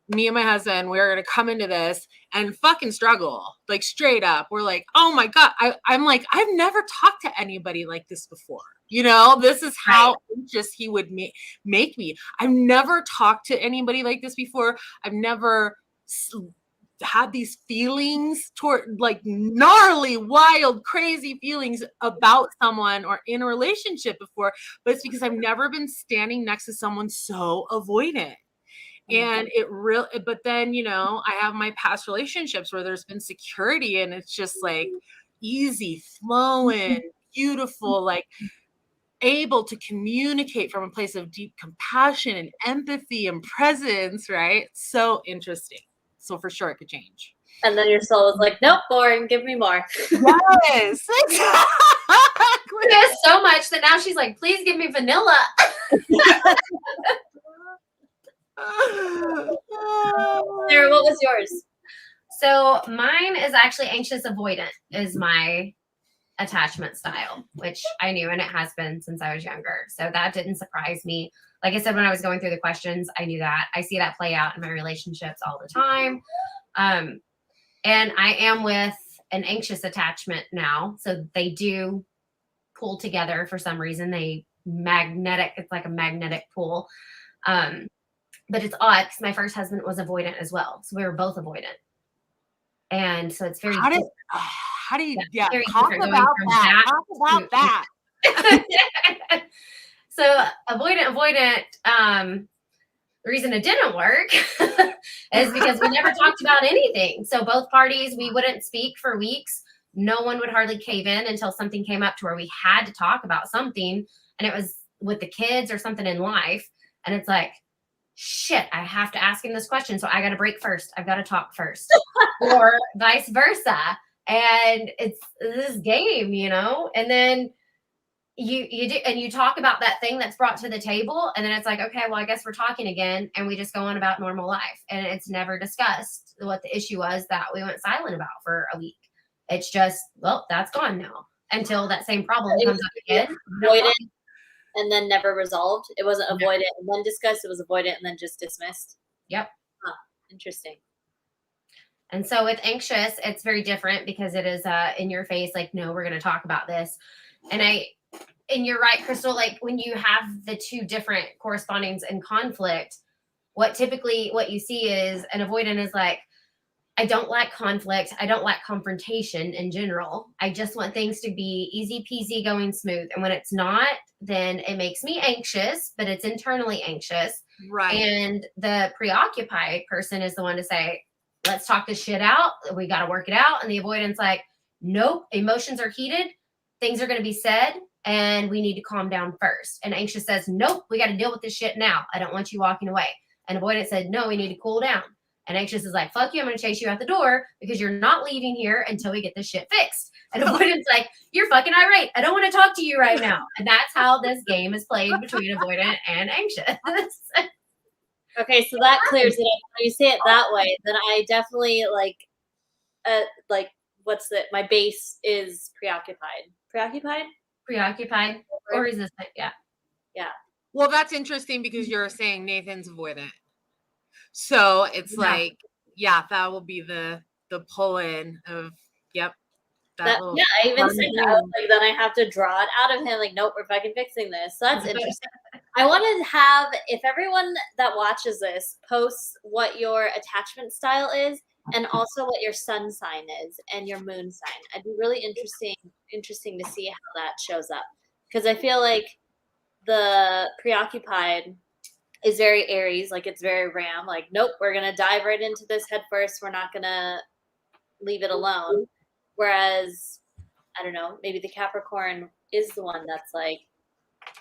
Me and my husband, we're going to come into this and fucking struggle, like straight up. We're like, oh my God. I'm like, I've never talked to anybody like this before. This is how anxious he would make me. I've never talked to anybody like this before. I've never had these feelings toward, like, gnarly, wild, crazy feelings about someone or in a relationship before, but it's because I've never been standing next to someone so avoidant. And it really, but then, you know, I have my past relationships where there's been security and it's just like easy flowing, beautiful, like able to communicate from a place of deep compassion and empathy and presence, right? So interesting. So for sure it could change. And then your soul was like, nope, boring, give me more. Yes, exactly. Yes, so much that now she's like, please give me vanilla. Sarah, what was yours? So mine is actually anxious avoidant is my attachment style, which I knew, and it has been since I was younger. So that didn't surprise me. Like I said, when I was going through the questions, I knew that. I see that play out in my relationships all the time. And I am with an anxious attachment now. So they do pull together for some reason. It's like a magnetic pull. But it's odd because my first husband was avoidant as well. So we were both avoidant. And so it's very how do you talk about that? So avoidant, the reason it didn't work is because we never talked about anything. So both parties, we wouldn't speak for weeks. No one would hardly cave in until something came up to where we had to talk about something. And it was with the kids or something in life. And it's like, shit, I have to ask him this question. So I got to break first. I've got to talk first or vice versa. And it's this game, you know, and then you do, and you talk about that thing that's brought to the table. And then it's like, okay, well, I guess we're talking again. And we just go on about normal life. And it's never discussed what the issue was that we went silent about for a week. It's just, well, that's gone now until that same problem comes up again. Avoidant and then never resolved. It wasn't avoidant and then discussed. It was avoidant and then just dismissed. Yep. Huh. Interesting. And so with anxious, it's very different because it is in your face, like, no, we're going to talk about this. And you're right, Crystal, like when you have the two different correspondings in conflict, what you see is an avoidant is like, I don't like conflict. I don't like confrontation in general. I just want things to be easy peasy going smooth. And when it's not, then it makes me anxious, but it's internally anxious. Right. And the preoccupied person is the one to say, let's talk this shit out. We got to work it out. And the avoidant's like, nope, emotions are heated. Things are going to be said and we need to calm down first. And anxious says, nope, we got to deal with this shit now. I don't want you walking away. And avoidant said, no, we need to cool down. And anxious is like, fuck you, I'm going to chase you out the door because you're not leaving here until we get this shit fixed. And avoidant's like, you're fucking irate. I don't want to talk to you right now. And that's how this game is played between avoidant and anxious. Okay, so that clears it up. When you say it that way, then I definitely my base is preoccupied. Preoccupied Or resistant. Yeah. Well, that's interesting because you're saying Nathan's avoidant. So it's like, that will be the pull in of, yep. I even said that. I was like, then I have to draw it out of him. Like, nope, we're fucking fixing this. So that's interesting. I want to have, if everyone that watches this posts what your attachment style is and also what your sun sign is and your moon sign. I'd be really interesting to see how that shows up. Because I feel like the preoccupied is very Aries, like it's very Ram, like, nope, we're going to dive right into this head first. We're not going to leave it alone. Whereas, I don't know, maybe the Capricorn is the one that's like,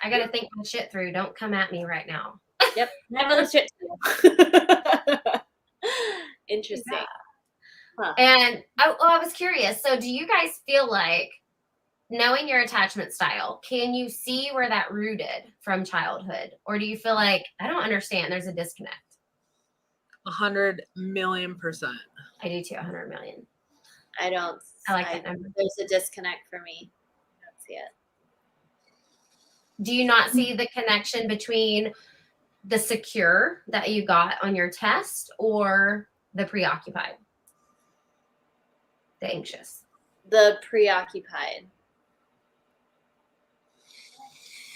I got to think my shit through. Don't come at me right now. Yep. I have other shit too. Interesting. Yeah. Huh. And I was curious. So do you guys feel like, knowing your attachment style, can you see where that rooted from childhood? Or do you feel like, I don't understand, there's a disconnect? 100 million%. I do too, 100 million. I like that number. There's a disconnect for me. I don't see it. Do you not see the connection between the secure that you got on your test or the preoccupied? The anxious. The preoccupied.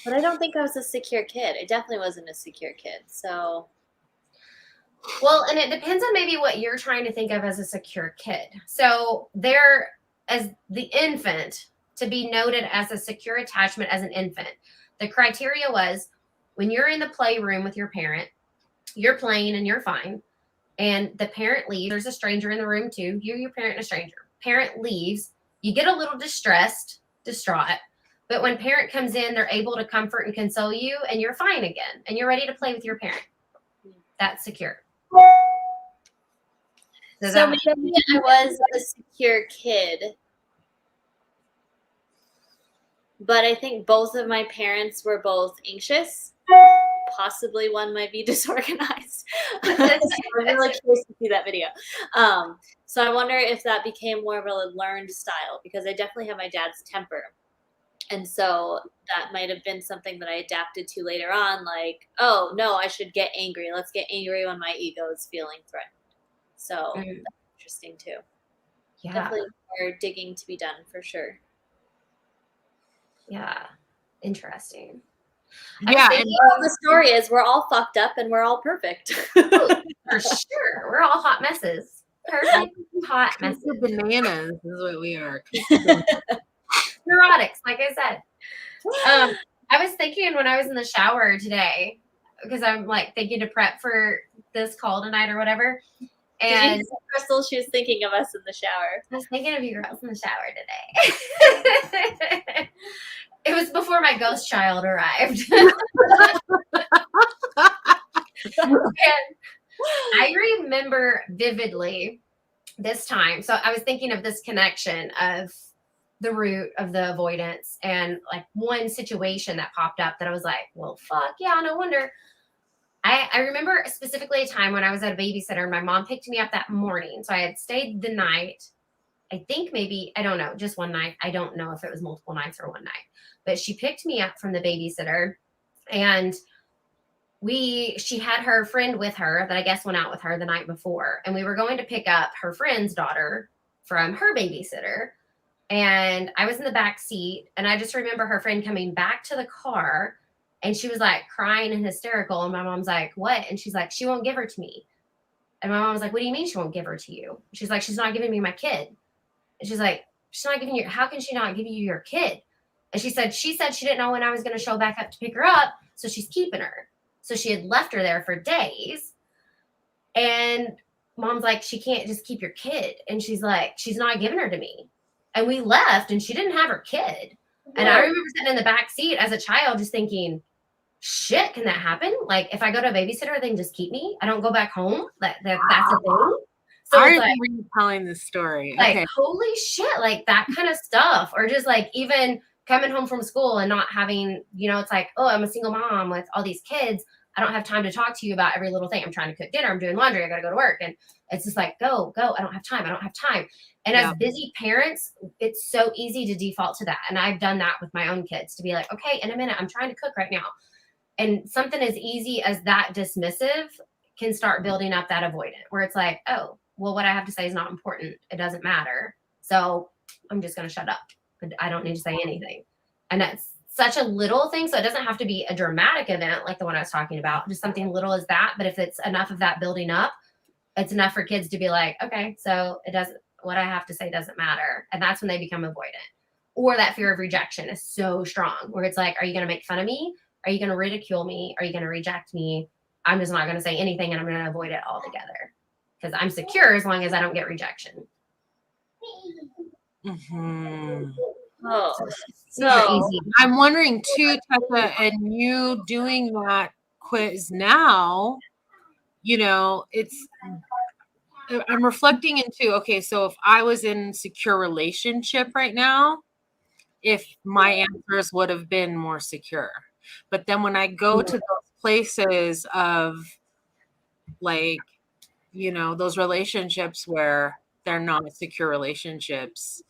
But I don't think I was a secure kid. I definitely wasn't a secure kid. So Well, and it depends on maybe what you're trying to think of as a secure kid. So there, as the infant, to be noted as a secure attachment as an infant, the criteria was when you're in the playroom with your parent, you're playing and you're fine, and the parent leaves. There's a stranger in the room too. Your parent and a stranger. Parent leaves. You get a little distraught. But when parent comes in, they're able to comfort and console you, and you're fine again, and you're ready to play with your parent. That's secure. So maybe I was a secure kid, but I think both of my parents were both anxious. Possibly one might be disorganized. So I'm really curious to see that video. So I wonder if that became more of a learned style, because I definitely have my dad's temper. And so that might have been something that I adapted to later on, like, oh, no, I should get angry. Let's get angry when my ego is feeling threatened. So that's interesting too. Yeah. Definitely more digging to be done for sure. Yeah. Interesting. Yeah. And the story is we're all fucked up and we're all perfect. For sure. We're all hot messes. Perfect hot messes. Bananas is what we are. Neurotics, like I said. I was thinking when I was in the shower today, because I'm like thinking to prep for this call tonight or whatever. And did you see Crystal, she was thinking of us in the shower. I was thinking of you girls in the shower today. It was before my ghost child arrived. And I remember vividly this time. So I was thinking of this connection of the root of the avoidance and like one situation that popped up that I was like, well, fuck yeah, no wonder. I remember specifically a time when I was at a babysitter and my mom picked me up that morning. So I had stayed the night. I think maybe, I don't know, just one night. I don't know if it was multiple nights or one night, but she picked me up from the babysitter, and she had her friend with her that I guess went out with her the night before. And we were going to pick up her friend's daughter from her babysitter. And I was in the back seat, and I just remember her friend coming back to the car, and she was like crying and hysterical. And my mom's like, what? And she's like, she won't give her to me. And my mom was like, what do you mean she won't give her to you? She's like, she's not giving me my kid. And she's like, she's not giving you, how can she not give you your kid? And she said she didn't know when I was going to show back up to pick her up. So she's keeping her. So she had left her there for days. And mom's like, she can't just keep your kid. And she's like, she's not giving her to me. And we left, and she didn't have her kid. And I remember sitting in the back seat as a child just thinking, shit, can that happen? Like, if I go to a babysitter, they can just keep me. I don't go back home. That's a thing. So I remember you telling this story. Like, okay. Holy shit, like that kind of stuff. Or just like even coming home from school and not having, it's like, oh, I'm a single mom with all these kids. I don't have time to talk to you about every little thing. I'm trying to cook dinner. I'm doing laundry. I got to go to work. And it's just like, go. I don't have time. And as busy parents, it's so easy to default to that. And I've done that with my own kids, to be like, okay, in a minute, I'm trying to cook right now. And something as easy as that dismissive can start building up that avoidant, where it's like, oh, well, what I have to say is not important. It doesn't matter. So I'm just going to shut up. I don't need to say anything. And that's such a little thing. So it doesn't have to be a dramatic event like the one I was talking about, just something little as that. But if it's enough of that building up, it's enough for kids to be like, okay, so what I have to say doesn't matter. And that's when they become avoidant. Or that fear of rejection is so strong, where it's like, are you going to make fun of me? Are you going to ridicule me? Are you going to reject me? I'm just not going to say anything, and I'm going to avoid it altogether because I'm secure as long as I don't get rejection. Mm-hmm. Oh, so easy. I'm wondering too, Tessa, and you doing that quiz now, I'm reflecting into, okay, so if I was in secure relationship right now, if my answers would have been more secure. But then when I go to those places of like, those relationships where they're not secure relationships,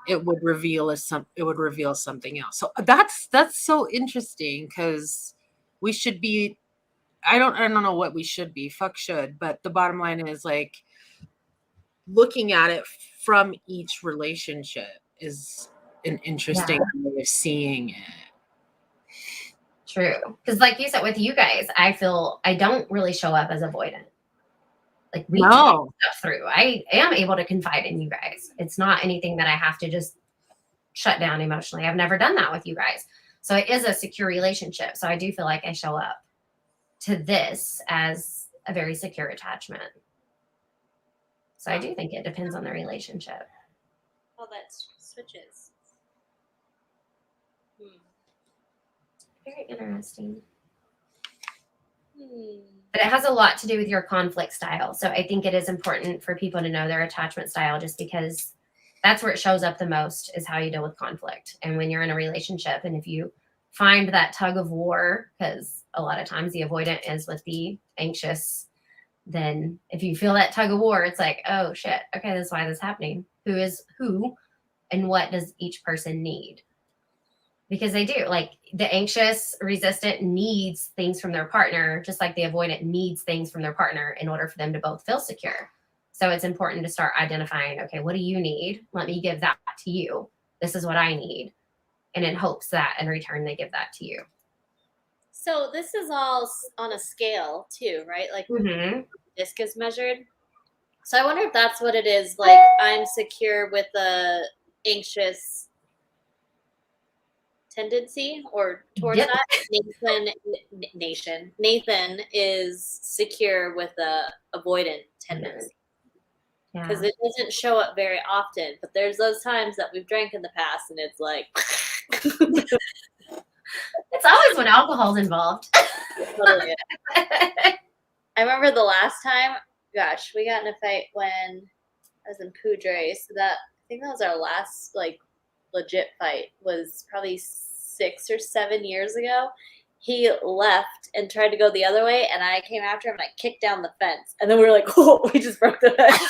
it would reveal something else. So that's so interesting, because we should be, I don't know what we should be, but the bottom line is like looking at it from each relationship is an interesting way of seeing it. True. Because like you said, with you guys, I feel I don't really show up as avoidant. Like we talk stuff through. I am able to confide in you guys. It's not anything that I have to just shut down emotionally. I've never done that with you guys. So it is a secure relationship. So I do feel like I show up to this as a very secure attachment. So I do think it depends on the relationship. Oh, that switches. Very interesting. But it has a lot to do with your conflict style. So I think it is important for people to know their attachment style, just because that's where it shows up the most, is how you deal with conflict. And when you're in a relationship, and if you find that tug of war, because a lot of times the avoidant is with the anxious, then if you feel that tug of war, it's like, oh shit, okay, this is why this is happening. Who is who, and what does each person need? Because they do, like the anxious resistant needs things from their partner, just like the avoidant needs things from their partner in order for them to both feel secure. So it's important to start identifying, okay, what do you need? Let me give that to you. This is what I need. And in hopes that in return, they give that to you. So this is all on a scale too, right? Like disc is measured. So I wonder if that's what it is. Like I'm secure with the anxious tendency or towards that. Nathan is secure with the avoidant tendency. Because it doesn't show up very often, but there's those times that we've drank in the past and it's like it's always when alcohol's involved. Totally. I remember the last time, gosh, we got in a fight when I was in Poudre. So I think that was our last like legit fight, was probably 6 or 7 years ago. He left and tried to go the other way, and I came after him and I kicked down the fence. And then we were like, oh, we just broke the fence.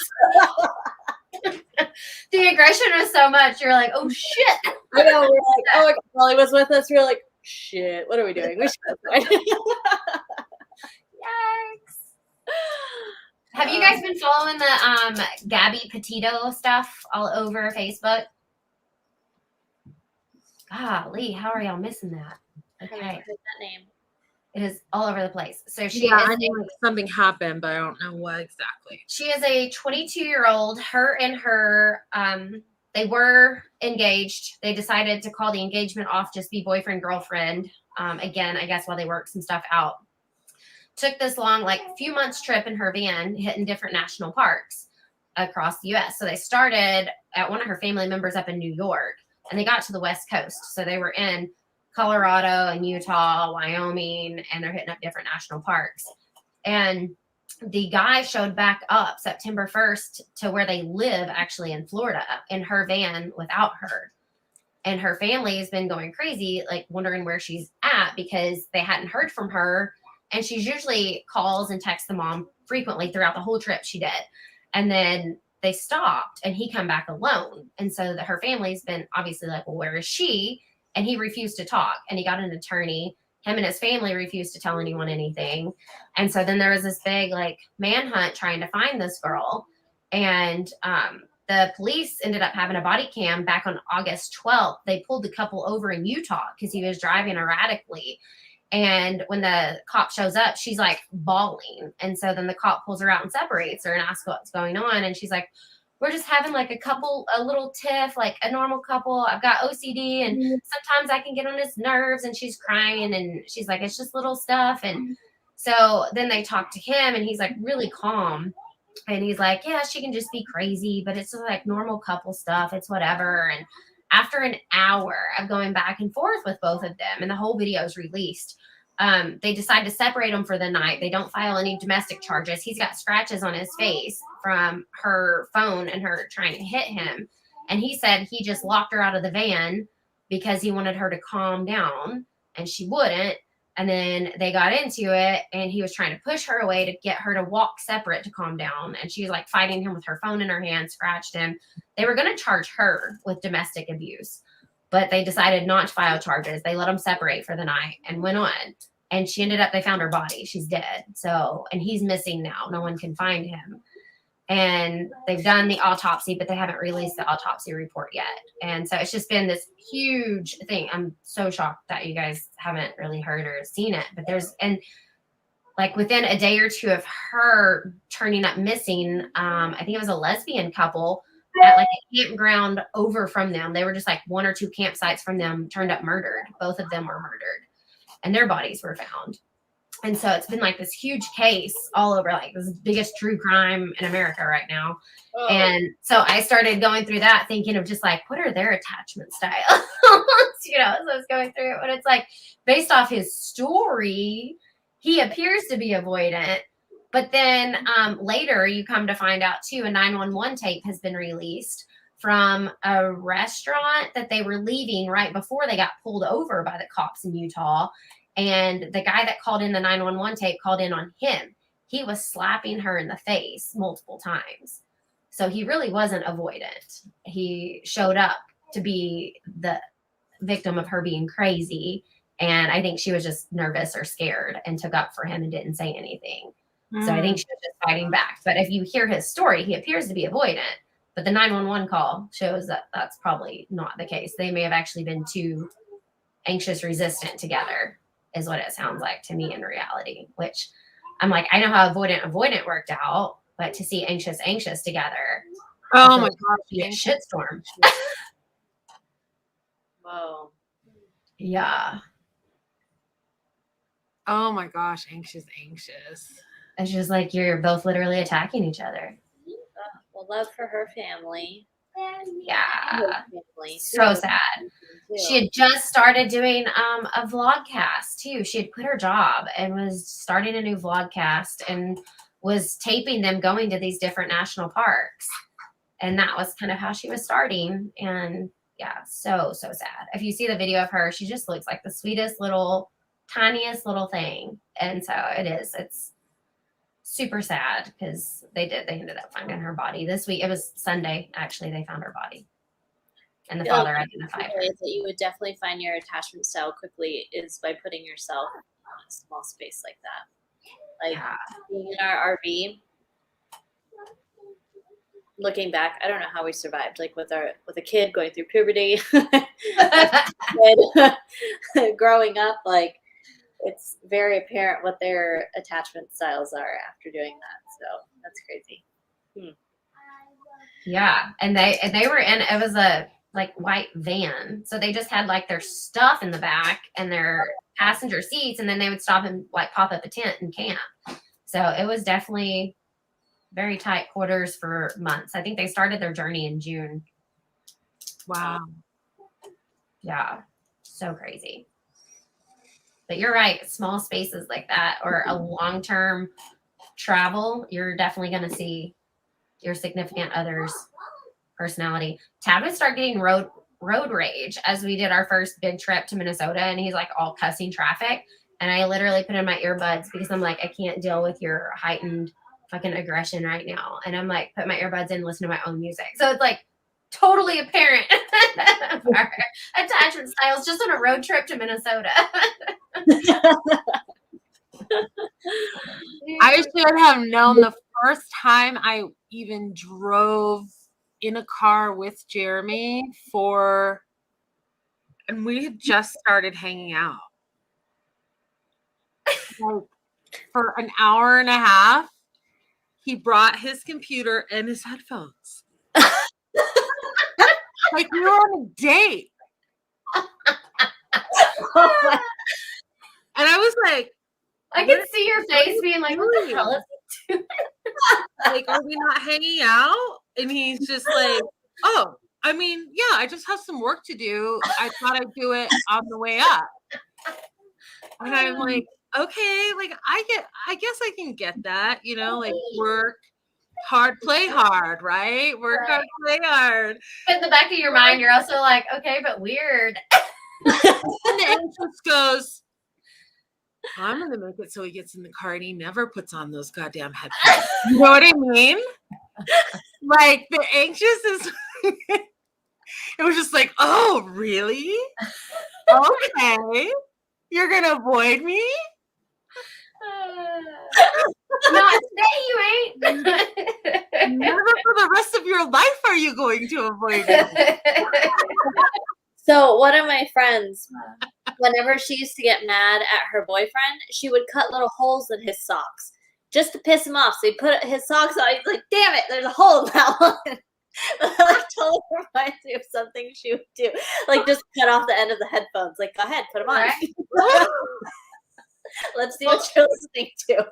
The aggression was so much. You're like, oh shit. I know, we were like, oh my God, Molly was with us. We were like, shit, what are we doing? We should go. Yikes. Have you guys been following the Gabby Petito stuff all over Facebook? Golly, how are y'all missing that? Okay. I heard that name. It is all over the place. So she I know like something happened, but I don't know what exactly. She is a 22-year-old. Her and her, they were engaged. They decided to call the engagement off, just be boyfriend, girlfriend. Again, I guess while they worked some stuff out. Took this long, like few months trip in her van, hitting different national parks across the U.S. So they started at one of her family members up in New York, and they got to the West Coast. So they were in Colorado and Utah, Wyoming, and they're hitting up different national parks. And the guy showed back up September 1st to where they live, actually in Florida, in her van without her. And her family has been going crazy, like wondering where she's at, because they hadn't heard from her. And she usually calls and texts the mom frequently throughout the whole trip she did. And then they stopped and he come back alone. And so her family's been obviously like, well, where is she? And he refused to talk, and he got an attorney. Him and his family refused to tell anyone anything. And so then there was this big like manhunt trying to find this girl. And the police ended up having a body cam back on August 12th. They pulled the couple over in Utah because he was driving erratically. And when the cop shows up, she's like bawling. And so then the cop pulls her out and separates her and asks what's going on. And she's like, we're just having like a little tiff, like a normal couple. I've got OCD and sometimes I can get on his nerves. And she's crying and she's like, it's just little stuff. And so then they talk to him and he's like really calm. And he's like, yeah, she can just be crazy, but it's just like normal couple stuff. It's whatever. And after an hour of going back and forth with both of them, and the whole video is released, they decide to separate them for the night. They don't file any domestic charges. He's got scratches on his face from her phone and her trying to hit him. And he said he just locked her out of the van because he wanted her to calm down, and she wouldn't. And then they got into it, and he was trying to push her away to get her to walk separate to calm down. And she was like fighting him with her phone in her hand, scratched him. They were going to charge her with domestic abuse, but they decided not to file charges. They let them separate for the night and went on. And she ended up, they found her body. She's dead. So, and he's missing now. No one can find him. And they've done the autopsy, but they haven't released the autopsy report yet. And so it's just been this huge thing. I'm so shocked that you guys haven't really heard or seen it. But and like within a day or two of her turning up missing, I think it was a lesbian couple at like a campground over from them. They were just like 1 or 2 campsites from them, turned up murdered. Both of them were murdered and their bodies were found. And so it's been like this huge case all over, like this biggest true crime in America right now. Oh. And so I started going through that thinking of just like, what are their attachment styles? You know, so I was going through it, but it's like based off his story, he appears to be avoidant. But then later you come to find out too, a 911 tape has been released from a restaurant that they were leaving right before they got pulled over by the cops in Utah. And the guy that called in the 911 tape called in on him. He was slapping her in the face multiple times. So he really wasn't avoidant. He showed up to be the victim of her being crazy. And I think she was just nervous or scared and took up for him and didn't say anything. So I think she was just fighting back. But if you hear his story, he appears to be avoidant. But the 911 call shows that that's probably not the case. They may have actually been too anxious resistant together, is what it sounds like to me in reality, which I'm like, I know how avoidant worked out, but to see anxious together. Oh my gosh. Be a shitstorm. Whoa. Yeah. Oh my gosh. Anxious. It's just like you're both literally attacking each other. Well, love for her family. Yeah. So sad. She had just started doing a vlogcast too. She had quit her job and was starting a new vlogcast and was taping them going to these different national parks. And that was kind of how she was starting. And yeah, so sad. If you see the video of her, she just looks like the sweetest little, tiniest little thing. And so it's super sad because they ended up finding her body this week. It was Sunday, actually, they found her body. And the father identified her. That you would definitely find your attachment style quickly is by putting yourself in a small space like that. Like being in our RV, looking back, I don't know how we survived, like with a kid going through puberty, growing up, like it's very apparent what their attachment styles are after doing that. So that's crazy. Yeah. And they were in, it was a like white van. So they just had like their stuff in the back and their passenger seats. And then they would stop and like pop up a tent and camp. So it was definitely very tight quarters for months. I think they started their journey in June. Wow. Yeah. So crazy. But you're right. Small spaces like that or a long-term travel, you're definitely going to see your significant other's personality. Tad would start getting road rage as we did our first big trip to Minnesota, and he's like all cussing traffic. And I literally put in my earbuds because I'm like, I can't deal with your heightened fucking aggression right now. And I'm like, put my earbuds in, listen to my own music. So it's like totally apparent our attachment styles just on a road trip to Minnesota. I should have known the first time I even drove in a car with Jeremy and we had just started hanging out. Like, for an hour and a half, he brought his computer and his headphones. Like we were on a date. And I was like, I can see your face being like, what the hell is he doing? Like, are we not hanging out? And he's just like, oh, I mean, yeah, I just have some work to do. I thought I'd do it on the way up. And I'm like, okay, like I guess I can get that, you know, like work hard, play hard, right? Work hard, play hard. But in the back of your mind, you're also like, okay, but weird. And the anxious goes, I'm going to make it so he gets in the car and he never puts on those goddamn headphones. You know what I mean? Like the anxious is, it was just like, oh, really? Okay. You're going to avoid me? Not today, you ain't. Never for the rest of your life are you going to avoid me. So one of my friends whenever she used to get mad at her boyfriend, she would cut little holes in his socks just to piss him off. So he put his socks on. He's like, damn it, there's a hole in that one. Like, totally reminds me of something she would do. Like, just cut off the end of the headphones. Like, go ahead, put them on. Right? Let's see what you're listening to.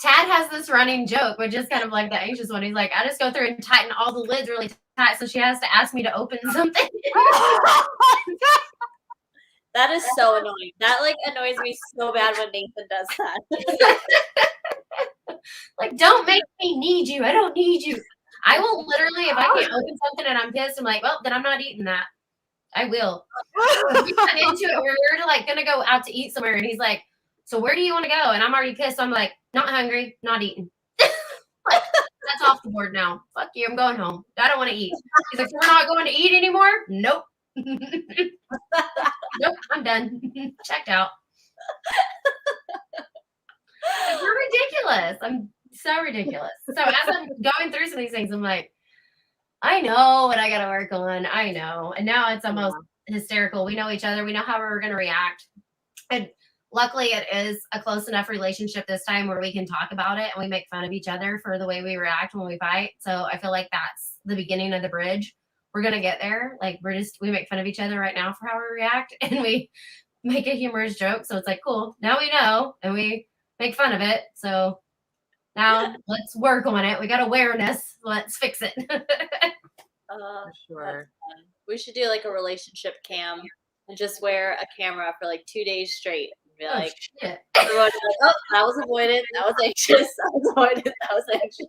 Tad has this running joke, which is kind of like the anxious one. He's like, I just go through and tighten all the lids really tight, so she has to ask me to open something. That is so annoying. That like annoys me so bad when Nathan does that. Like, don't make me need you. I don't need you. I will literally, if I can't open something and I'm pissed, I'm like, well, then I'm not eating that. I will. We got into it. We're like gonna go out to eat somewhere, and he's like, so where do you want to go? And I'm already pissed. I'm like, not hungry, not eating. Like, that's off the board now. Fuck you. I'm going home. I don't want to eat. He's like, so we're not going to eat anymore? Nope. Nope, I'm done. Checked out. We're ridiculous. I'm so ridiculous. So as I'm going through some of these things, I'm like, I know what I got to work on. I know. And now it's almost hysterical. We know each other. We know how we're going to react. And luckily, it is a close enough relationship this time where we can talk about it and we make fun of each other for the way we react when we fight. So I feel like that's the beginning of the bridge. We're going to get there. Like, we make fun of each other right now for how we react, and we make a humorous joke. So it's like, cool. Now we know, and we make fun of it. So now let's work on it. We got awareness. Let's fix it. For sure. We should do like a relationship cam and just wear a camera for like 2 days straight. Be like, shit. Everyone's like, oh, that was avoidant. That was anxious. That was avoidant. That was anxious.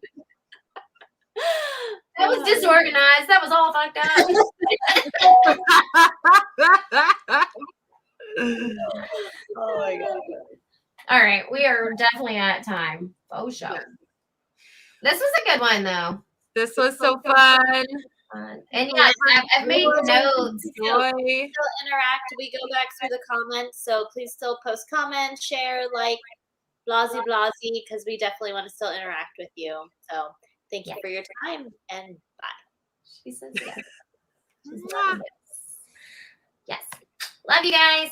That was disorganized. That was all fucked up. Oh my god. All right, we are definitely at time. Oh, show. This was a good one, though. This was so fun. And yeah, I've made notes. Still interact. We go back through the comments, so please still post comments, share, like, blasey, because we definitely want to still interact with you. So thank you for your time, and bye. She says yes. Yes. Love you guys.